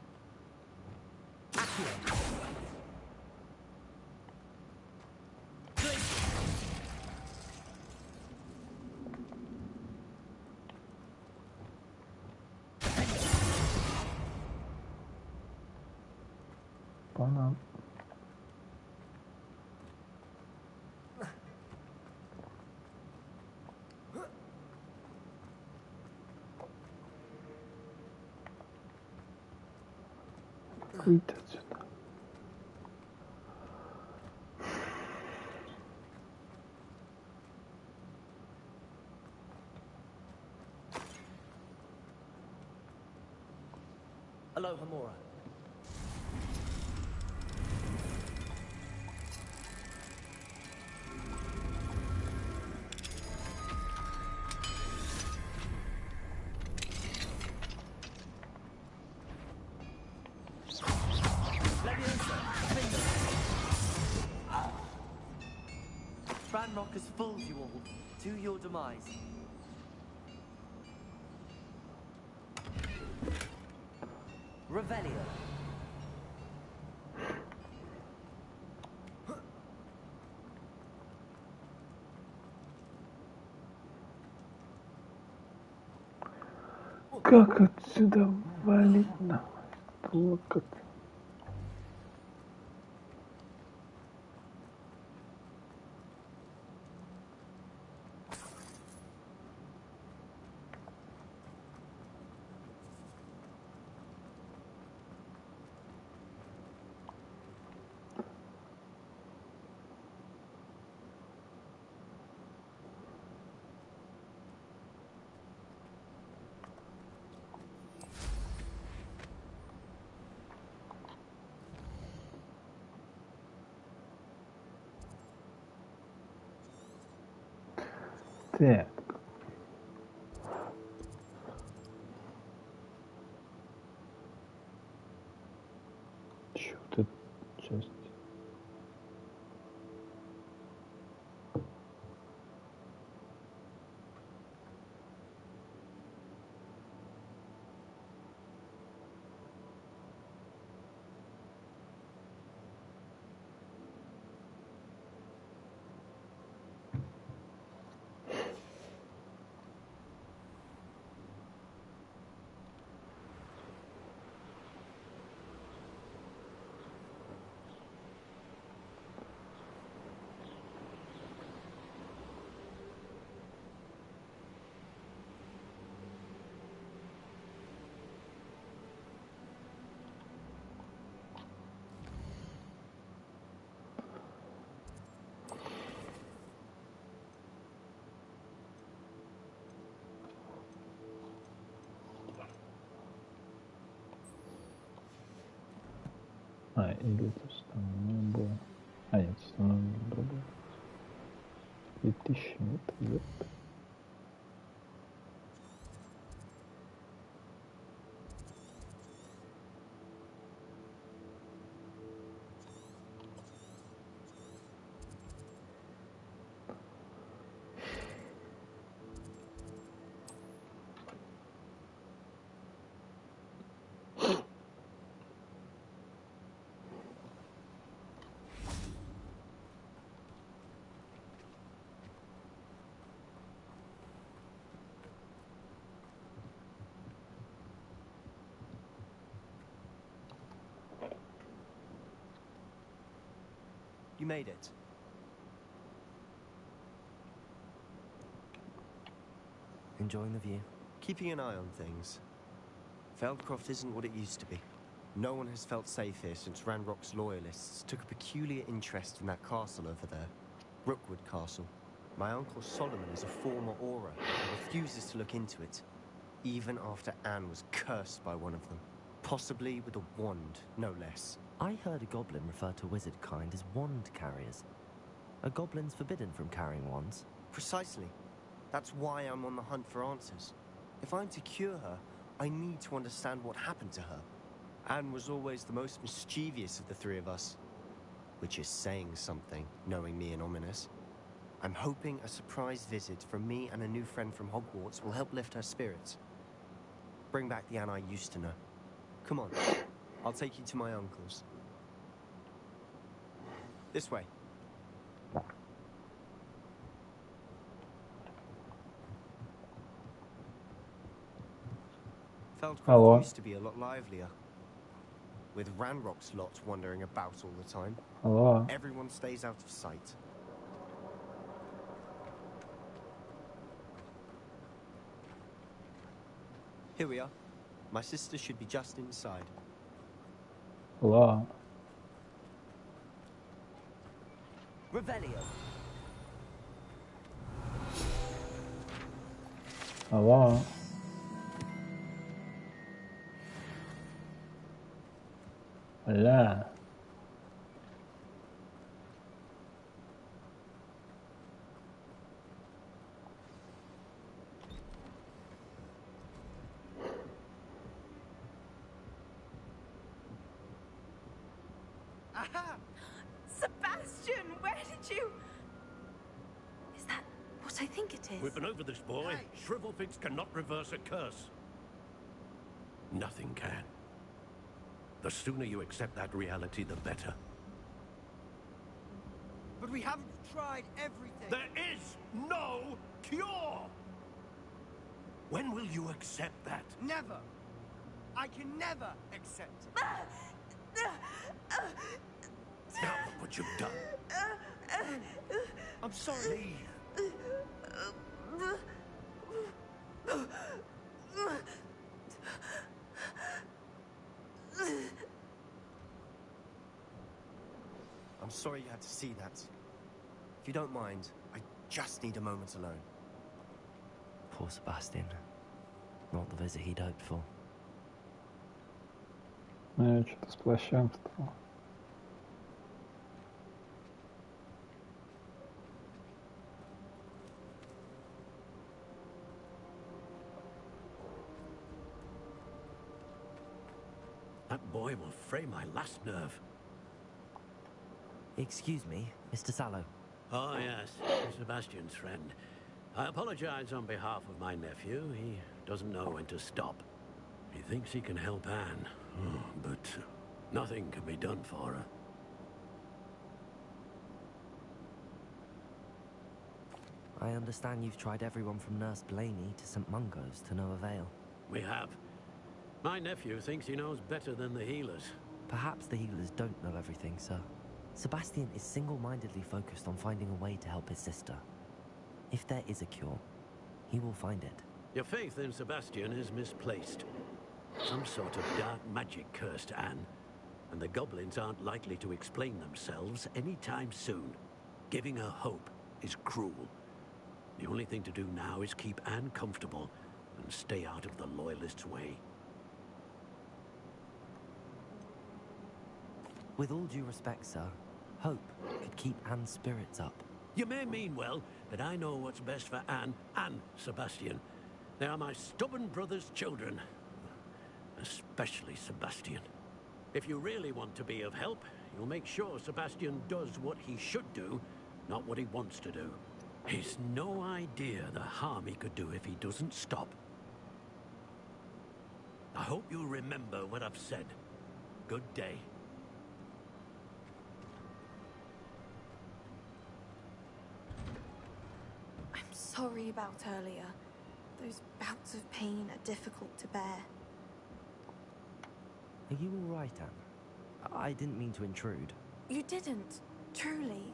Понятно. Выйти отсюда. Aloha Mora. Ranrock has fooled you all to your demise. Revelio. Как отсюда валить нахуй? Локоть. Так. Чё вот эта часть? А, или это установлено было. А, нет, установлено другое. 2000 метров. You made it. Enjoying the view? Keeping an eye on things. Feldcroft isn't what it used to be. No one has felt safe here since Ranrock's loyalists took a peculiar interest in that castle over there. Rookwood Castle. My uncle Solomon is a former Auror and refuses to look into it, even after Anne was cursed by one of them. Possibly with a wand, no less. I heard a goblin refer to wizard kind as wand carriers. Are goblins forbidden from carrying wands? Precisely. That's why I'm on the hunt for answers. If I'm to cure her, I need to understand what happened to her. Anne was always the most mischievous of the three of us. Which is saying something, knowing me and Ominous. I'm hoping a surprise visit from me and a new friend from Hogwarts will help lift her spirits. Bring back the Anne I used to know. Come on, I'll take you to my uncle's. This way. Feldcroft used to be a lot livelier. With Ranrock's lot wandering about all the time. Hello. Everyone stays out of sight. Here we are. My sister should be just inside. Hello. Revelio. Hello. Hola. Aha! Sebastian, where did you... Is that what I think it is? We've been over this, boy. Shrivelfigs cannot reverse a curse. Nothing can. The sooner you accept that reality, the better. But we haven't tried everything. There is no cure! When will you accept that? Never. I can never accept it. Now look what you've done. I'm sorry. I'm sorry you had to see that. If you don't mind, I just need a moment alone. Poor Sebastian. Not the visit he'd hoped for. Ну, я что-то с плащом стал. That boy will fray my last nerve. Excuse me, Mr. Sallow. Oh, yes, Sebastian's friend. I apologize on behalf of my nephew. He doesn't know when to stop. He thinks he can help Anne, but nothing can be done for her. I understand you've tried everyone from Nurse Blaney to St. Mungo's to no avail. We have. My nephew thinks he knows better than the healers. Perhaps the healers don't know everything, sir. Sebastian is single-mindedly focused on finding a way to help his sister. If there is a cure, he will find it. Your faith in Sebastian is misplaced. Some sort of dark magic cursed Anne, and the goblins aren't likely to explain themselves anytime soon. Giving her hope is cruel. The only thing to do now is keep Anne comfortable and stay out of the Loyalists' way. With all due respect, sir, hope could keep Anne's spirits up. You may mean well, but I know what's best for Anne and Sebastian. They are my stubborn brother's children. Especially Sebastian. If you really want to be of help, you'll make sure Sebastian does what he should do, not what he wants to do. He's no idea the harm he could do if he doesn't stop. I hope you'll remember what I've said. Good day. I'm sorry about earlier. Those bouts of pain are difficult to bear. Are you all right, Anne? I didn't mean to intrude. You didn't, truly.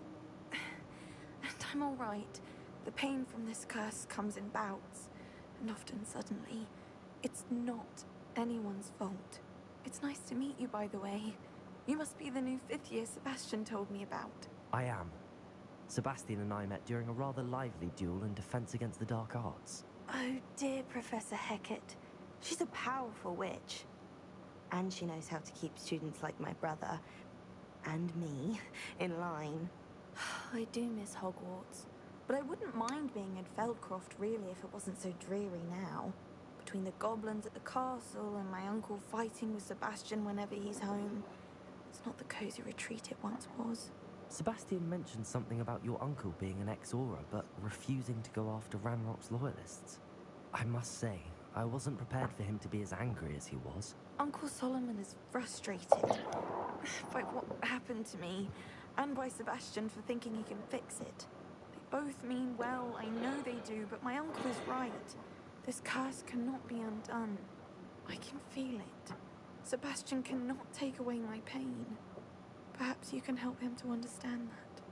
And I'm all right. The pain from this curse comes in bouts, and often suddenly. It's not anyone's fault. It's nice to meet you, by the way. You must be the new 5th year Sebastian told me about. I am. Sebastian and I met during a rather lively duel in defense against the dark arts. Oh, dear Professor Hecat. She's a powerful witch. And she knows how to keep students like my brother, and me, in line. I do miss Hogwarts, but I wouldn't mind being in Feldcroft, really, if it wasn't so dreary now. Between the goblins at the castle and my uncle fighting with Sebastian whenever he's home. It's not the cozy retreat it once was. Sebastian mentioned something about your uncle being an ex-Auror, but refusing to go after Ranrock's loyalists. I must say, I wasn't prepared for him to be as angry as he was. Uncle Solomon is frustrated by what happened to me, and by Sebastian for thinking he can fix it. They both mean well, I know they do, but my uncle is right. This curse cannot be undone. I can feel it. Sebastian cannot take away my pain. Perhaps you can help him to understand that.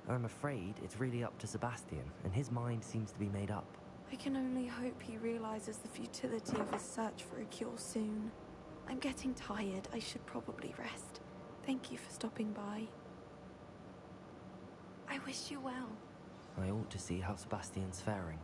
I'm afraid it's really up to Sebastian, and his mind seems to be made up. I can only hope he realizes the futility of his search for a cure soon. I'm getting tired. I should probably rest. Thank you for stopping by. I wish you well. I ought to see how Sebastian's faring.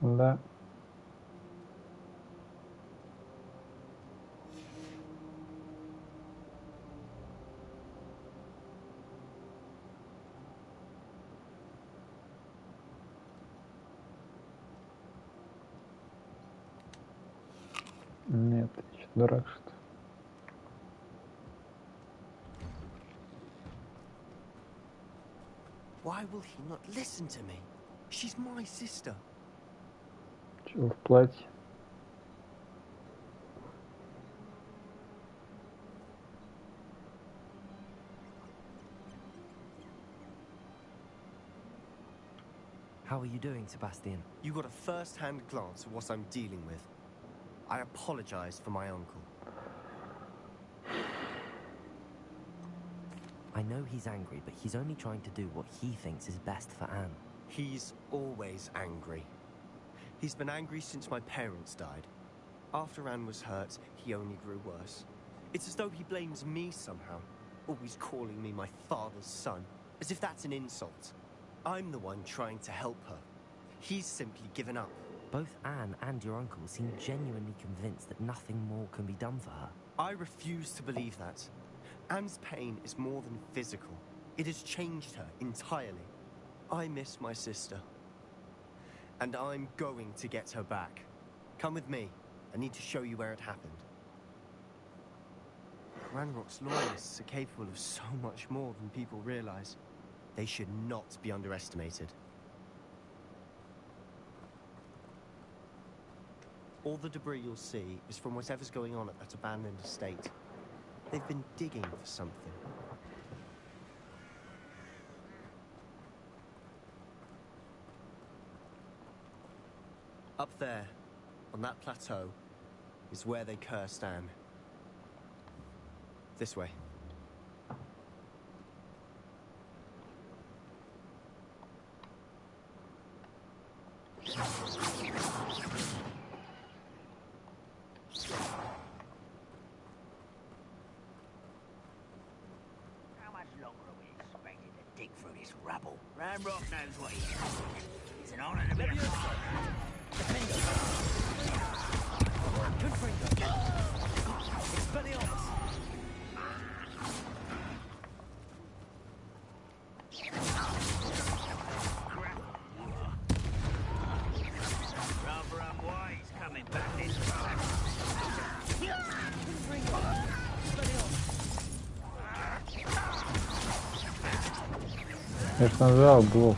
Да. Нет, ты что, дурак, что ли? Why will he not listen to me? She's my sister. Чего в платье? How are you doing, Sebastian? You got a first-hand glance at what I'm dealing with. I apologize for my uncle. I know he's angry, but he's only trying to do what he thinks is best for Anne. He's always angry. He's been angry since my parents died. After Anne was hurt, he only grew worse. It's as though he blames me somehow, always calling me my father's son, as if that's an insult. I'm the one trying to help her. He's simply given up. Both Anne and your uncle seem genuinely convinced that nothing more can be done for her. I refuse to believe that. Anne's pain is more than physical. It has changed her entirely. I miss my sister. And I'm going to get her back. Come with me. I need to show you where it happened. Ranrock's loyalists are capable of so much more than people realize. They should not be underestimated. All the debris you'll see is from whatever's going on at that abandoned estate. They've been digging for something. Up there, on that plateau, is where they cursed Anne. This way. How much longer are we expected to dig through this rubble? Ramrock knows what he is. It's an honor to be a part of rather unwise coming back this far. Я ж нажал блок.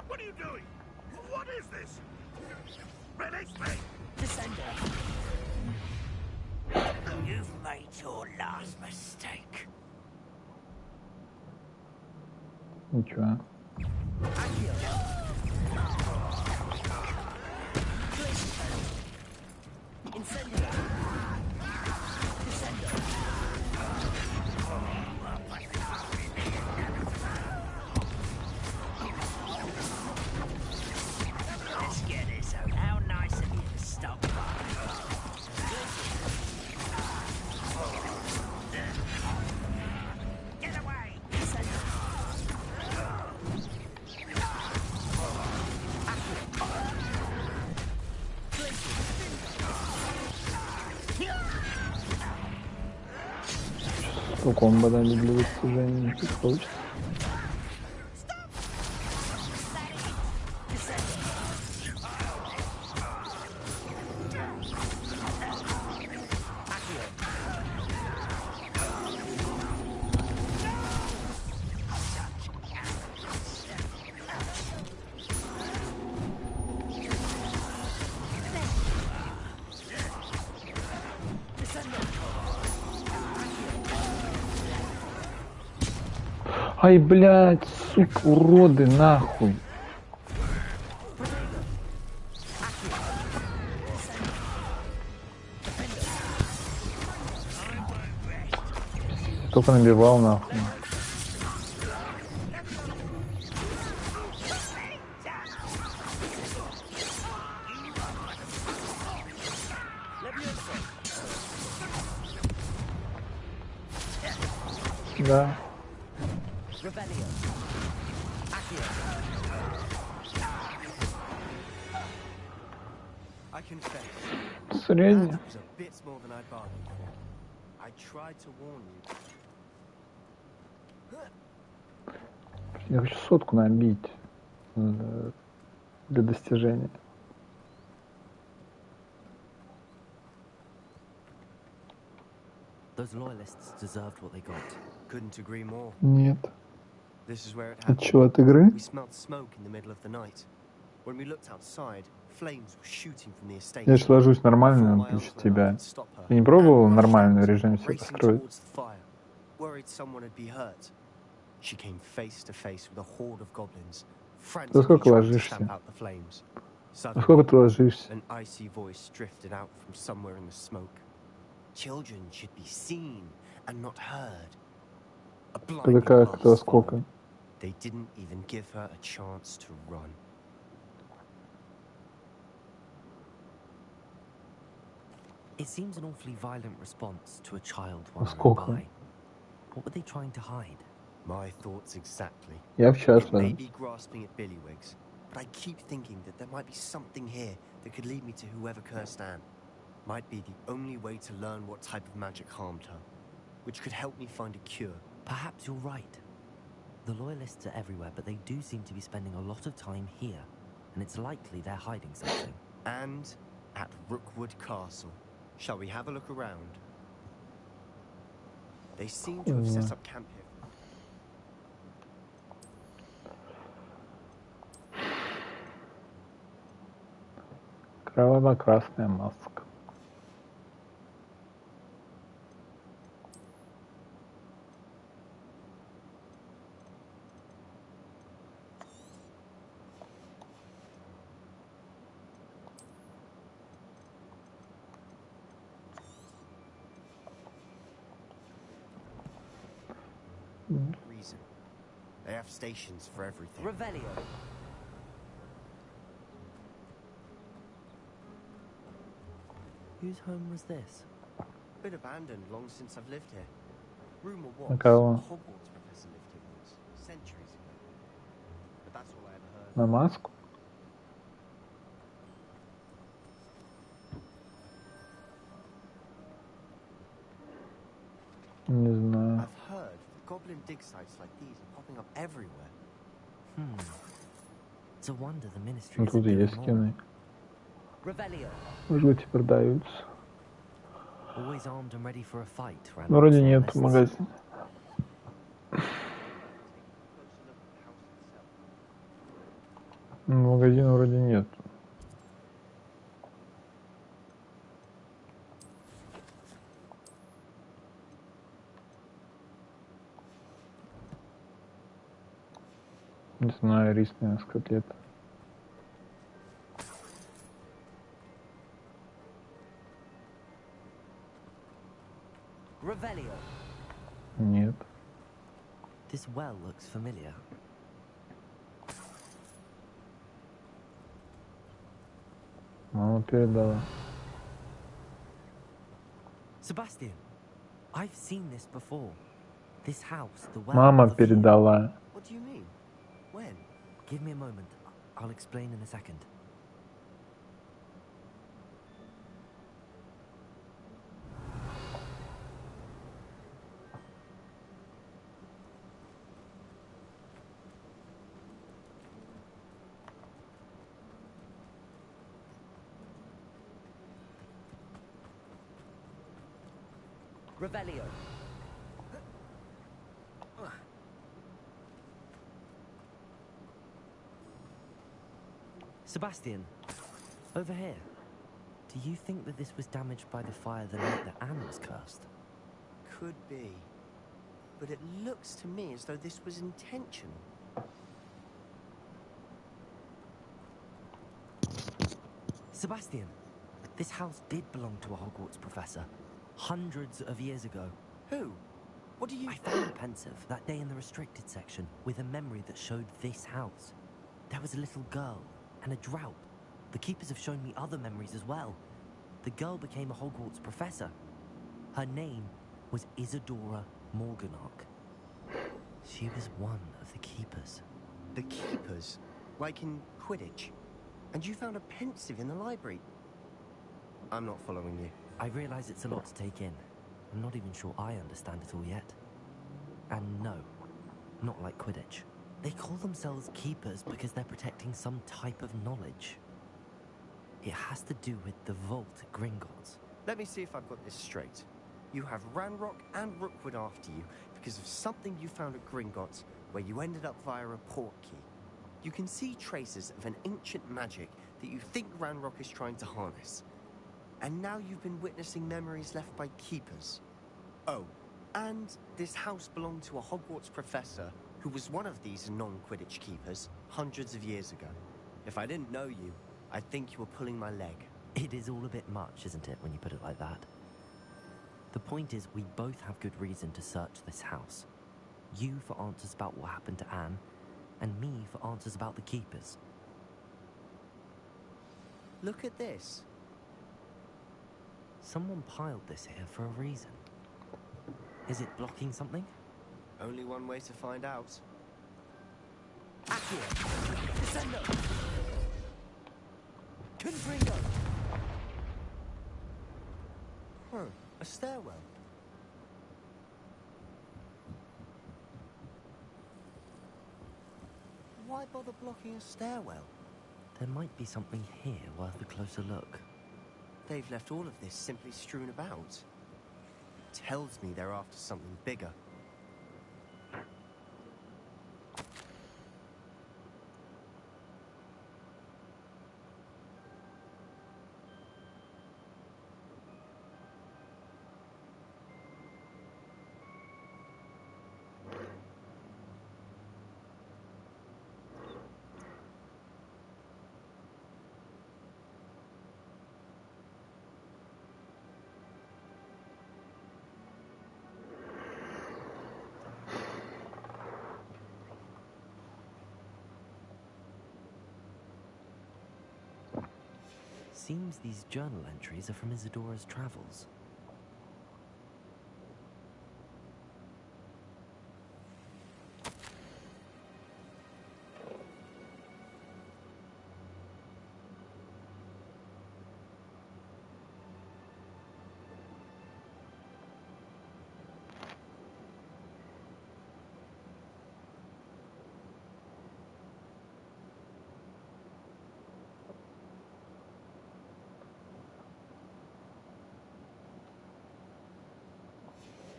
What are you doing? What is this? Release me! You've made your last mistake. Ничего. Let's get this out. How nice of you to stop by. Get away! Что комбо дали для достижения не получится. Ай, блядь, сука, уроды, нахуй. Только набивал, нахуй. Да. I confess, Средний. that was a bit more than I bargained for. I tried to warn you. Я хочу сотку набить для достижения. Those loyalists deserved what they got. Couldn't agree more. Нет. This is where it Это happened. что, от игры? We smelled smoke in the middle of the night. When we looked outside, flames were shooting from the estate. Я же ложусь нормально Before my отличить uncle and I тебя. could stop her, Ты не пробовал Anne rushed нормальный out, режим себе racing построить? towards the fire, worried someone would be hurt. She came face to face with a horde of goblins, frantically сколько trying to ложишься? stamp out the flames. А сколько ты ложишься? An icy voice drifted out from somewhere in the smoke. Children should be seen and not heard. A Тогда blinding как, blast то сколько? followed. They didn't even give her a chance to run. It seems an awfully violent response to a child wandering Сколько? by. What were they trying to hide? My thoughts exactly. Я в час It may ложусь. be grasping at Billywigs, but I keep thinking that there might be something here that could lead me to whoever cursed Anne. Might be the only way to learn what type of magic harmed her, which could help me find a cure. Perhaps you're right. The loyalists are everywhere, but they do seem to be spending a lot of time here, and it's likely they're hiding something. And at Rookwood Castle. Shall we have a look around? They seem to have set up camp here. Кроваво-красная маска. Reason. They have stations for everything. Revelio. Whose home was this? Been abandoned long since I've lived here. Rumor was Кого? a Hogwarts professor lived here once, centuries ago. But that's all I ever heard. На маску? Не знаю. I've heard goblin dig sites like these are popping up everywhere. It's a wonder the ministry Ну, isn't тут и есть doing стены. more. Revelio. Жгути продаются. Always armed and ready for a fight. Ну, вроде нет в Randoms. магазине. Магазина вроде нет. Не знаю, рис, наверное, с котлет. Revelio. Нет. This well looks familiar. Мама передала. Sebastian, I've seen this before. This house, the well. Мама of the view. передала. What do you mean? When? Give me a moment. I'll explain in a second. Revelio. Sebastian, over here. Do you think that this was damaged by the fire the night that Anne was cursed? Could be. But it looks to me as though this was intentional. Sebastian, this house did belong to a Hogwarts professor. Hundreds of years ago. Who? What do you... I found a pensive that day in the restricted section with a memory that showed this house. There was a little girl and a drought. The keepers have shown me other memories as well. The girl became a Hogwarts professor. Her name was Isadora Morganach. She was one of the keepers. The keepers? Like in Quidditch? And you found a pensive in the library? I'm not following you. I realize it's a lot to take in. I'm not even sure I understand it all yet. And no, not like Quidditch. They call themselves keepers because they're protecting some type of knowledge. It has to do with the vault at Gringotts. Let me see if I've got this straight. You have Ranrock and Rookwood after you because of something you found at Gringotts where you ended up via a portkey. You can see traces of an ancient magic that you think Ranrock is trying to harness. And now you've been witnessing memories left by keepers. Oh, and this house belonged to a Hogwarts professor who was one of these non-Quidditch keepers hundreds of years ago. If I didn't know you, I'd think you were pulling my leg. It is all a bit much, isn't it, when you put it like that? The point is, we both have good reason to search this house. You for answers about what happened to Anne, and me for answers about the keepers. Look at this. Someone piled this here for a reason. Is it blocking something? Only one way to find out. Accio! Descendo! Confringo! A stairwell. Why bother blocking a stairwell? There might be something here worth a closer look. They've left all of this simply strewn about. tells me they're after something bigger. Seems these journal entries are from Isadora's travels.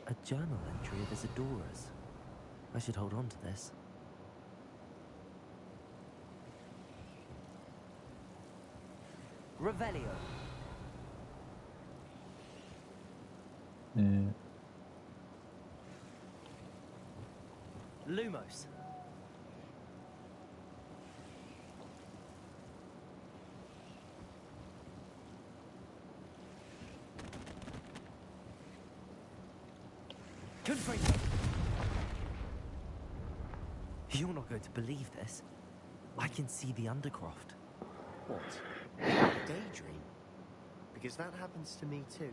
A journal entry of Isadora's. I should hold on to this. Revelio. Lumos. Confringo. You're not going to believe this. I can see the Undercroft. What? A daydream? Because that happens to me too.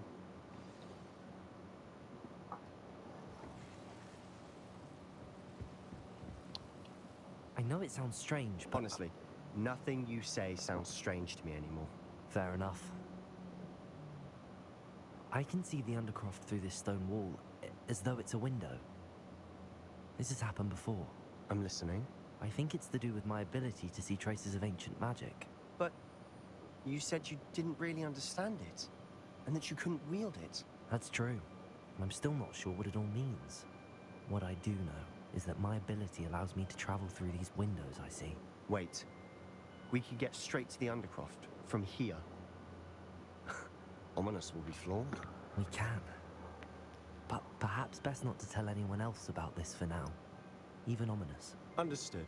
I know it sounds strange, but... Honestly, nothing you say sounds strange to me anymore. Fair enough. I can see the Undercroft through this stone wall, as though it's a window. This has happened before. I'm listening. I think it's to do with my ability to see traces of ancient magic. But you said you didn't really understand it, and that you couldn't wield it. That's true. I'm still not sure what it all means. What I do know is that my ability allows me to travel through these windows I see. Wait. We could get straight to the Undercroft from here. Ominous will be flawed. We can. But perhaps best not to tell anyone else about this for now. Even Ominous. Understood.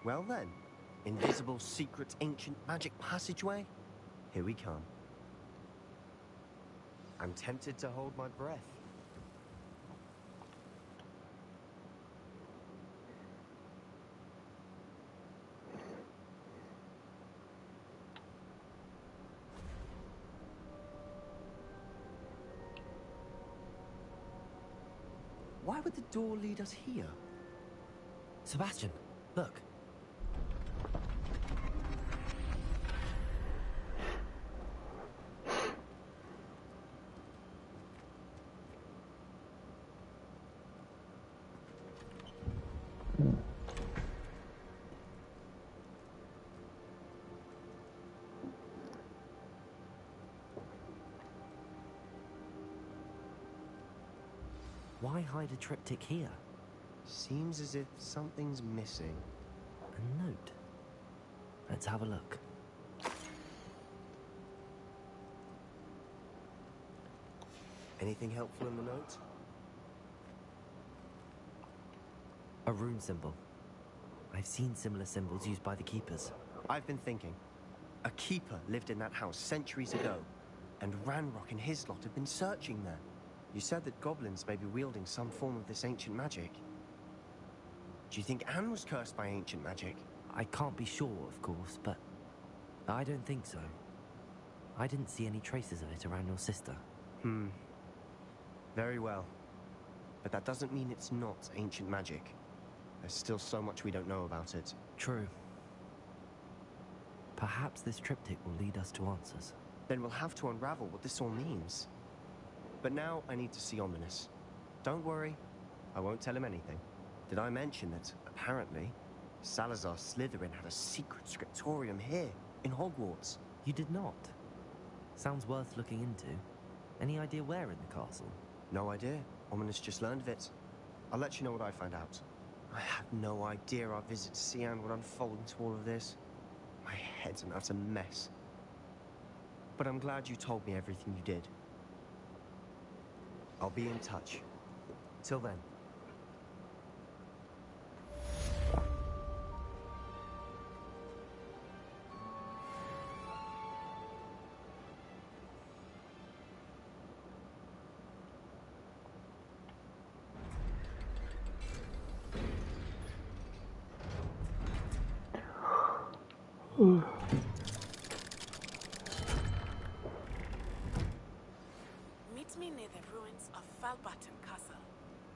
Well then, invisible, secret, ancient magic passageway? Here we come. I'm tempted to hold my breath. Why would the door lead us here? Sebastian, look. Why hide a triptych here? Seems as if something's missing. A note. Let's have a look. Anything helpful in the note? A rune symbol. I've seen similar symbols used by the keepers. I've been thinking. A keeper lived in that house centuries ago, and Ranrock and his lot have been searching there. You said that goblins may be wielding some form of this ancient magic. Do you think Anne was cursed by ancient magic? I can't be sure, of course, but I don't think so. I didn't see any traces of it around your sister. Very well. But that doesn't mean it's not ancient magic. There's still so much we don't know about it. True. Perhaps this triptych will lead us to answers. Then we'll have to unravel what this all means. But now I need to see Ominous. Don't worry, I won't tell him anything. Did I mention that, apparently, Salazar Slytherin had a secret scriptorium here, in Hogwarts? You did not? Sounds worth looking into. Any idea where in the castle? No idea. Ominous just learned of it. I'll let you know what I find out. I had no idea our visit to Sian would unfold into all of this. My head's an utter mess. But I'm glad you told me everything you did. I'll be in touch. Till then. Meet me near the ruins of Falbaton Castle.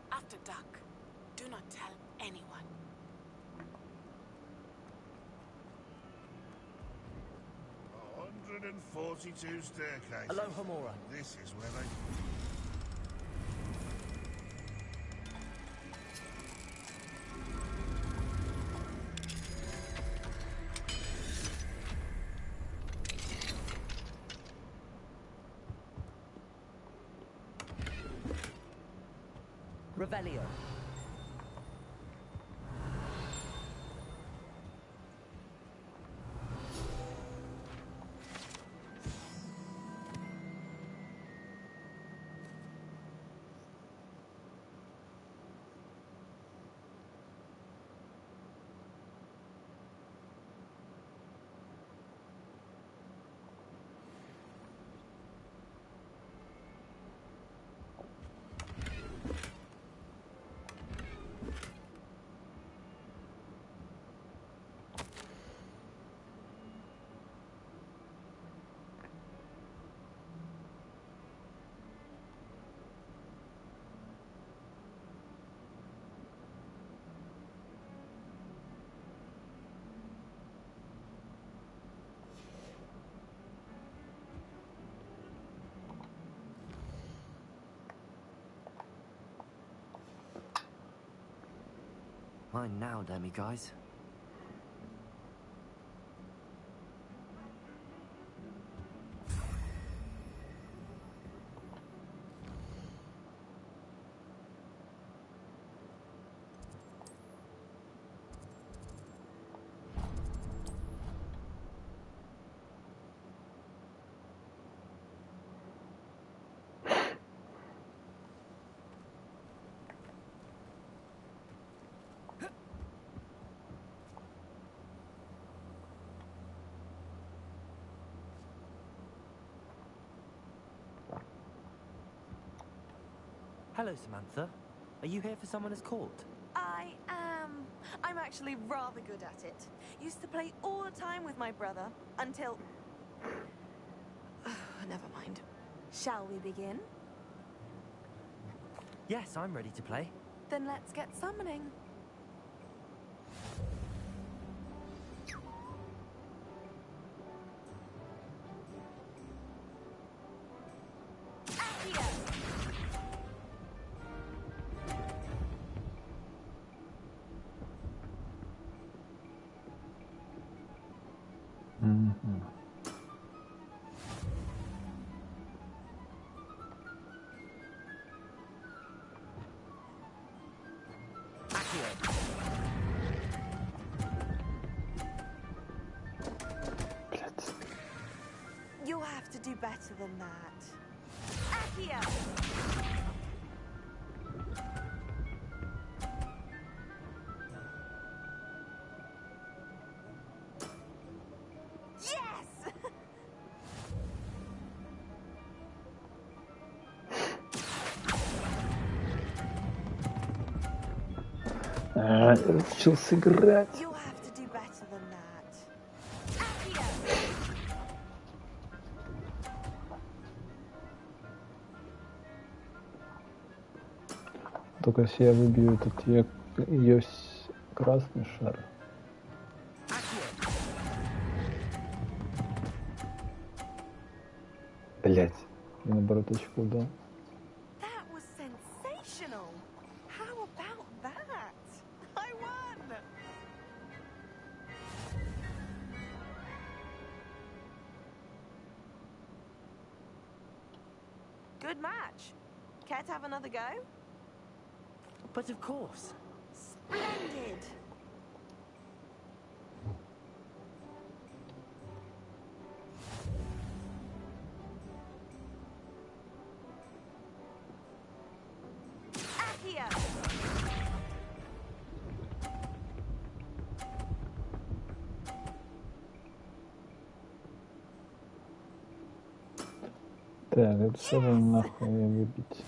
After dark. Do not tell anyone. 142 staircases. Hello, Homora. This is where they... Revelio. Mine now, Demi guys. Hello, Samantha. Are you here for Summoner's Court? I am. I'm actually rather good at it. Used to play all the time with my brother until... Never mind. Shall we begin? Yes, I'm ready to play. Then let's get summoning. You'll have to do better than that. Accio! Yes! Учился играть. You'll have to do better than that. Accio! Только если я выбью этот ее красный шар. Блять, наоборот очко дал. That was sensational. How about that? I won. Good match. Care to have another go? But of course. Splendid! Accio! Так, это что там нахуй выбить?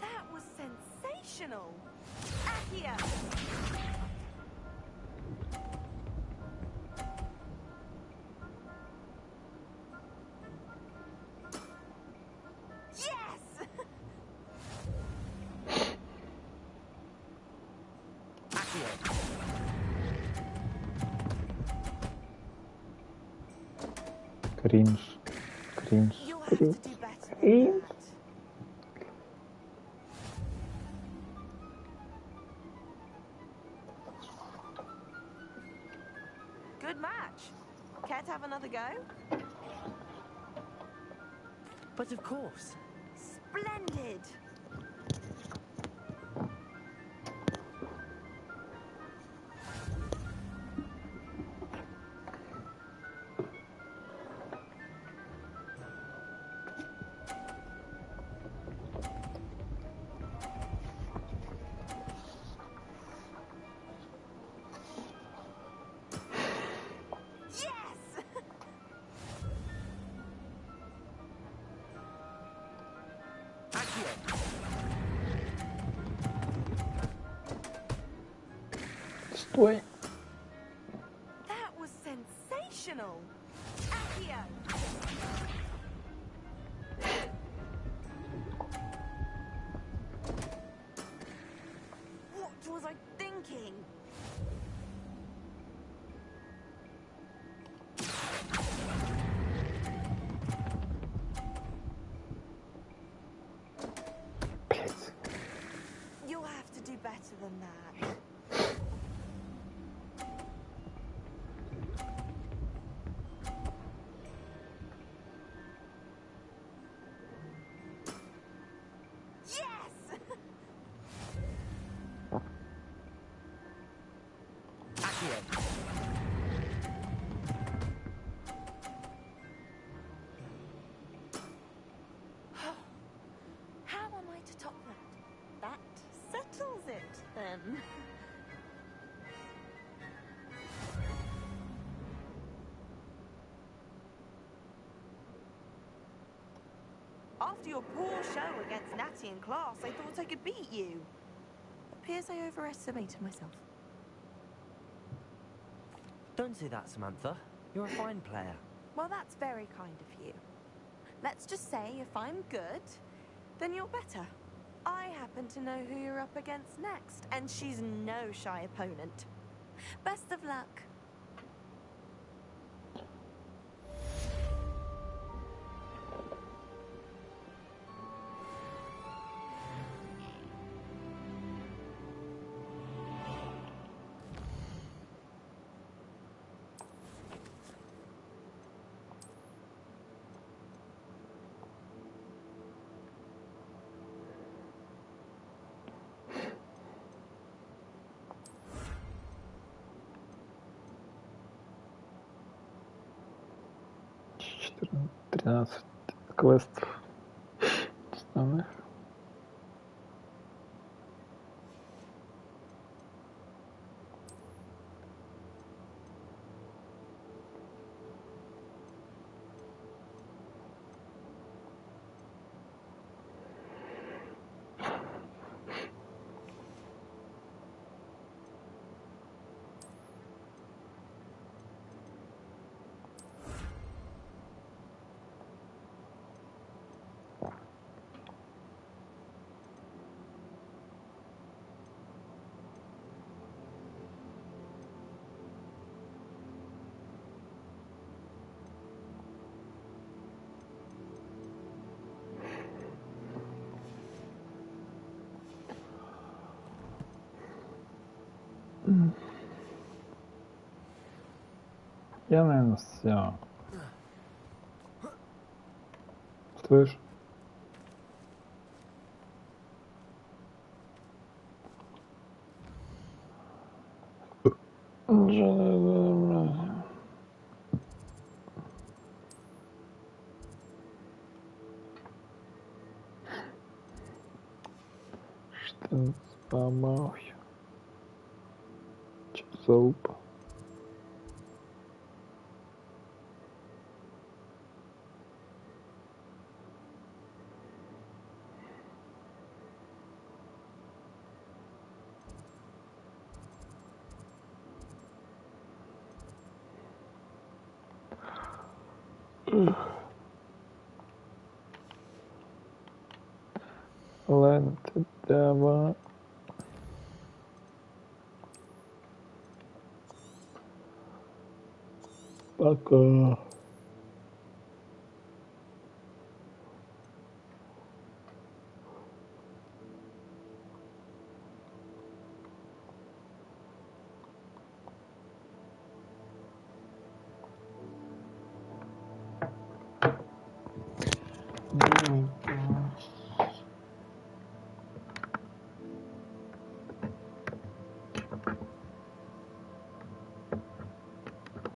That was sensational! Accio! Yes! Кринж. Кринж. You'll have to Кринж. do better than Кринж. that. Good match. Care to have another go? But of course. Splendid! Yes! Стой. That was sensational! Accio! What was I thinking? Блять. You'll have to do better than that. Yes! How am I to top that? That settles it, then. After your poor show against Natty in class, I thought I could beat you. Appears I overestimated myself. Don't say that, Samantha. You're a fine player. Well, that's very kind of you. Let's just say if I'm good, then you're better. I happen to know who you're up against next, and she's no shy opponent. Best of luck. Четырнадцать, 13 квестов основных. Я, наверное, все. Слышь? Что сломался? Че за упа? Ладно, ты давай. Пока.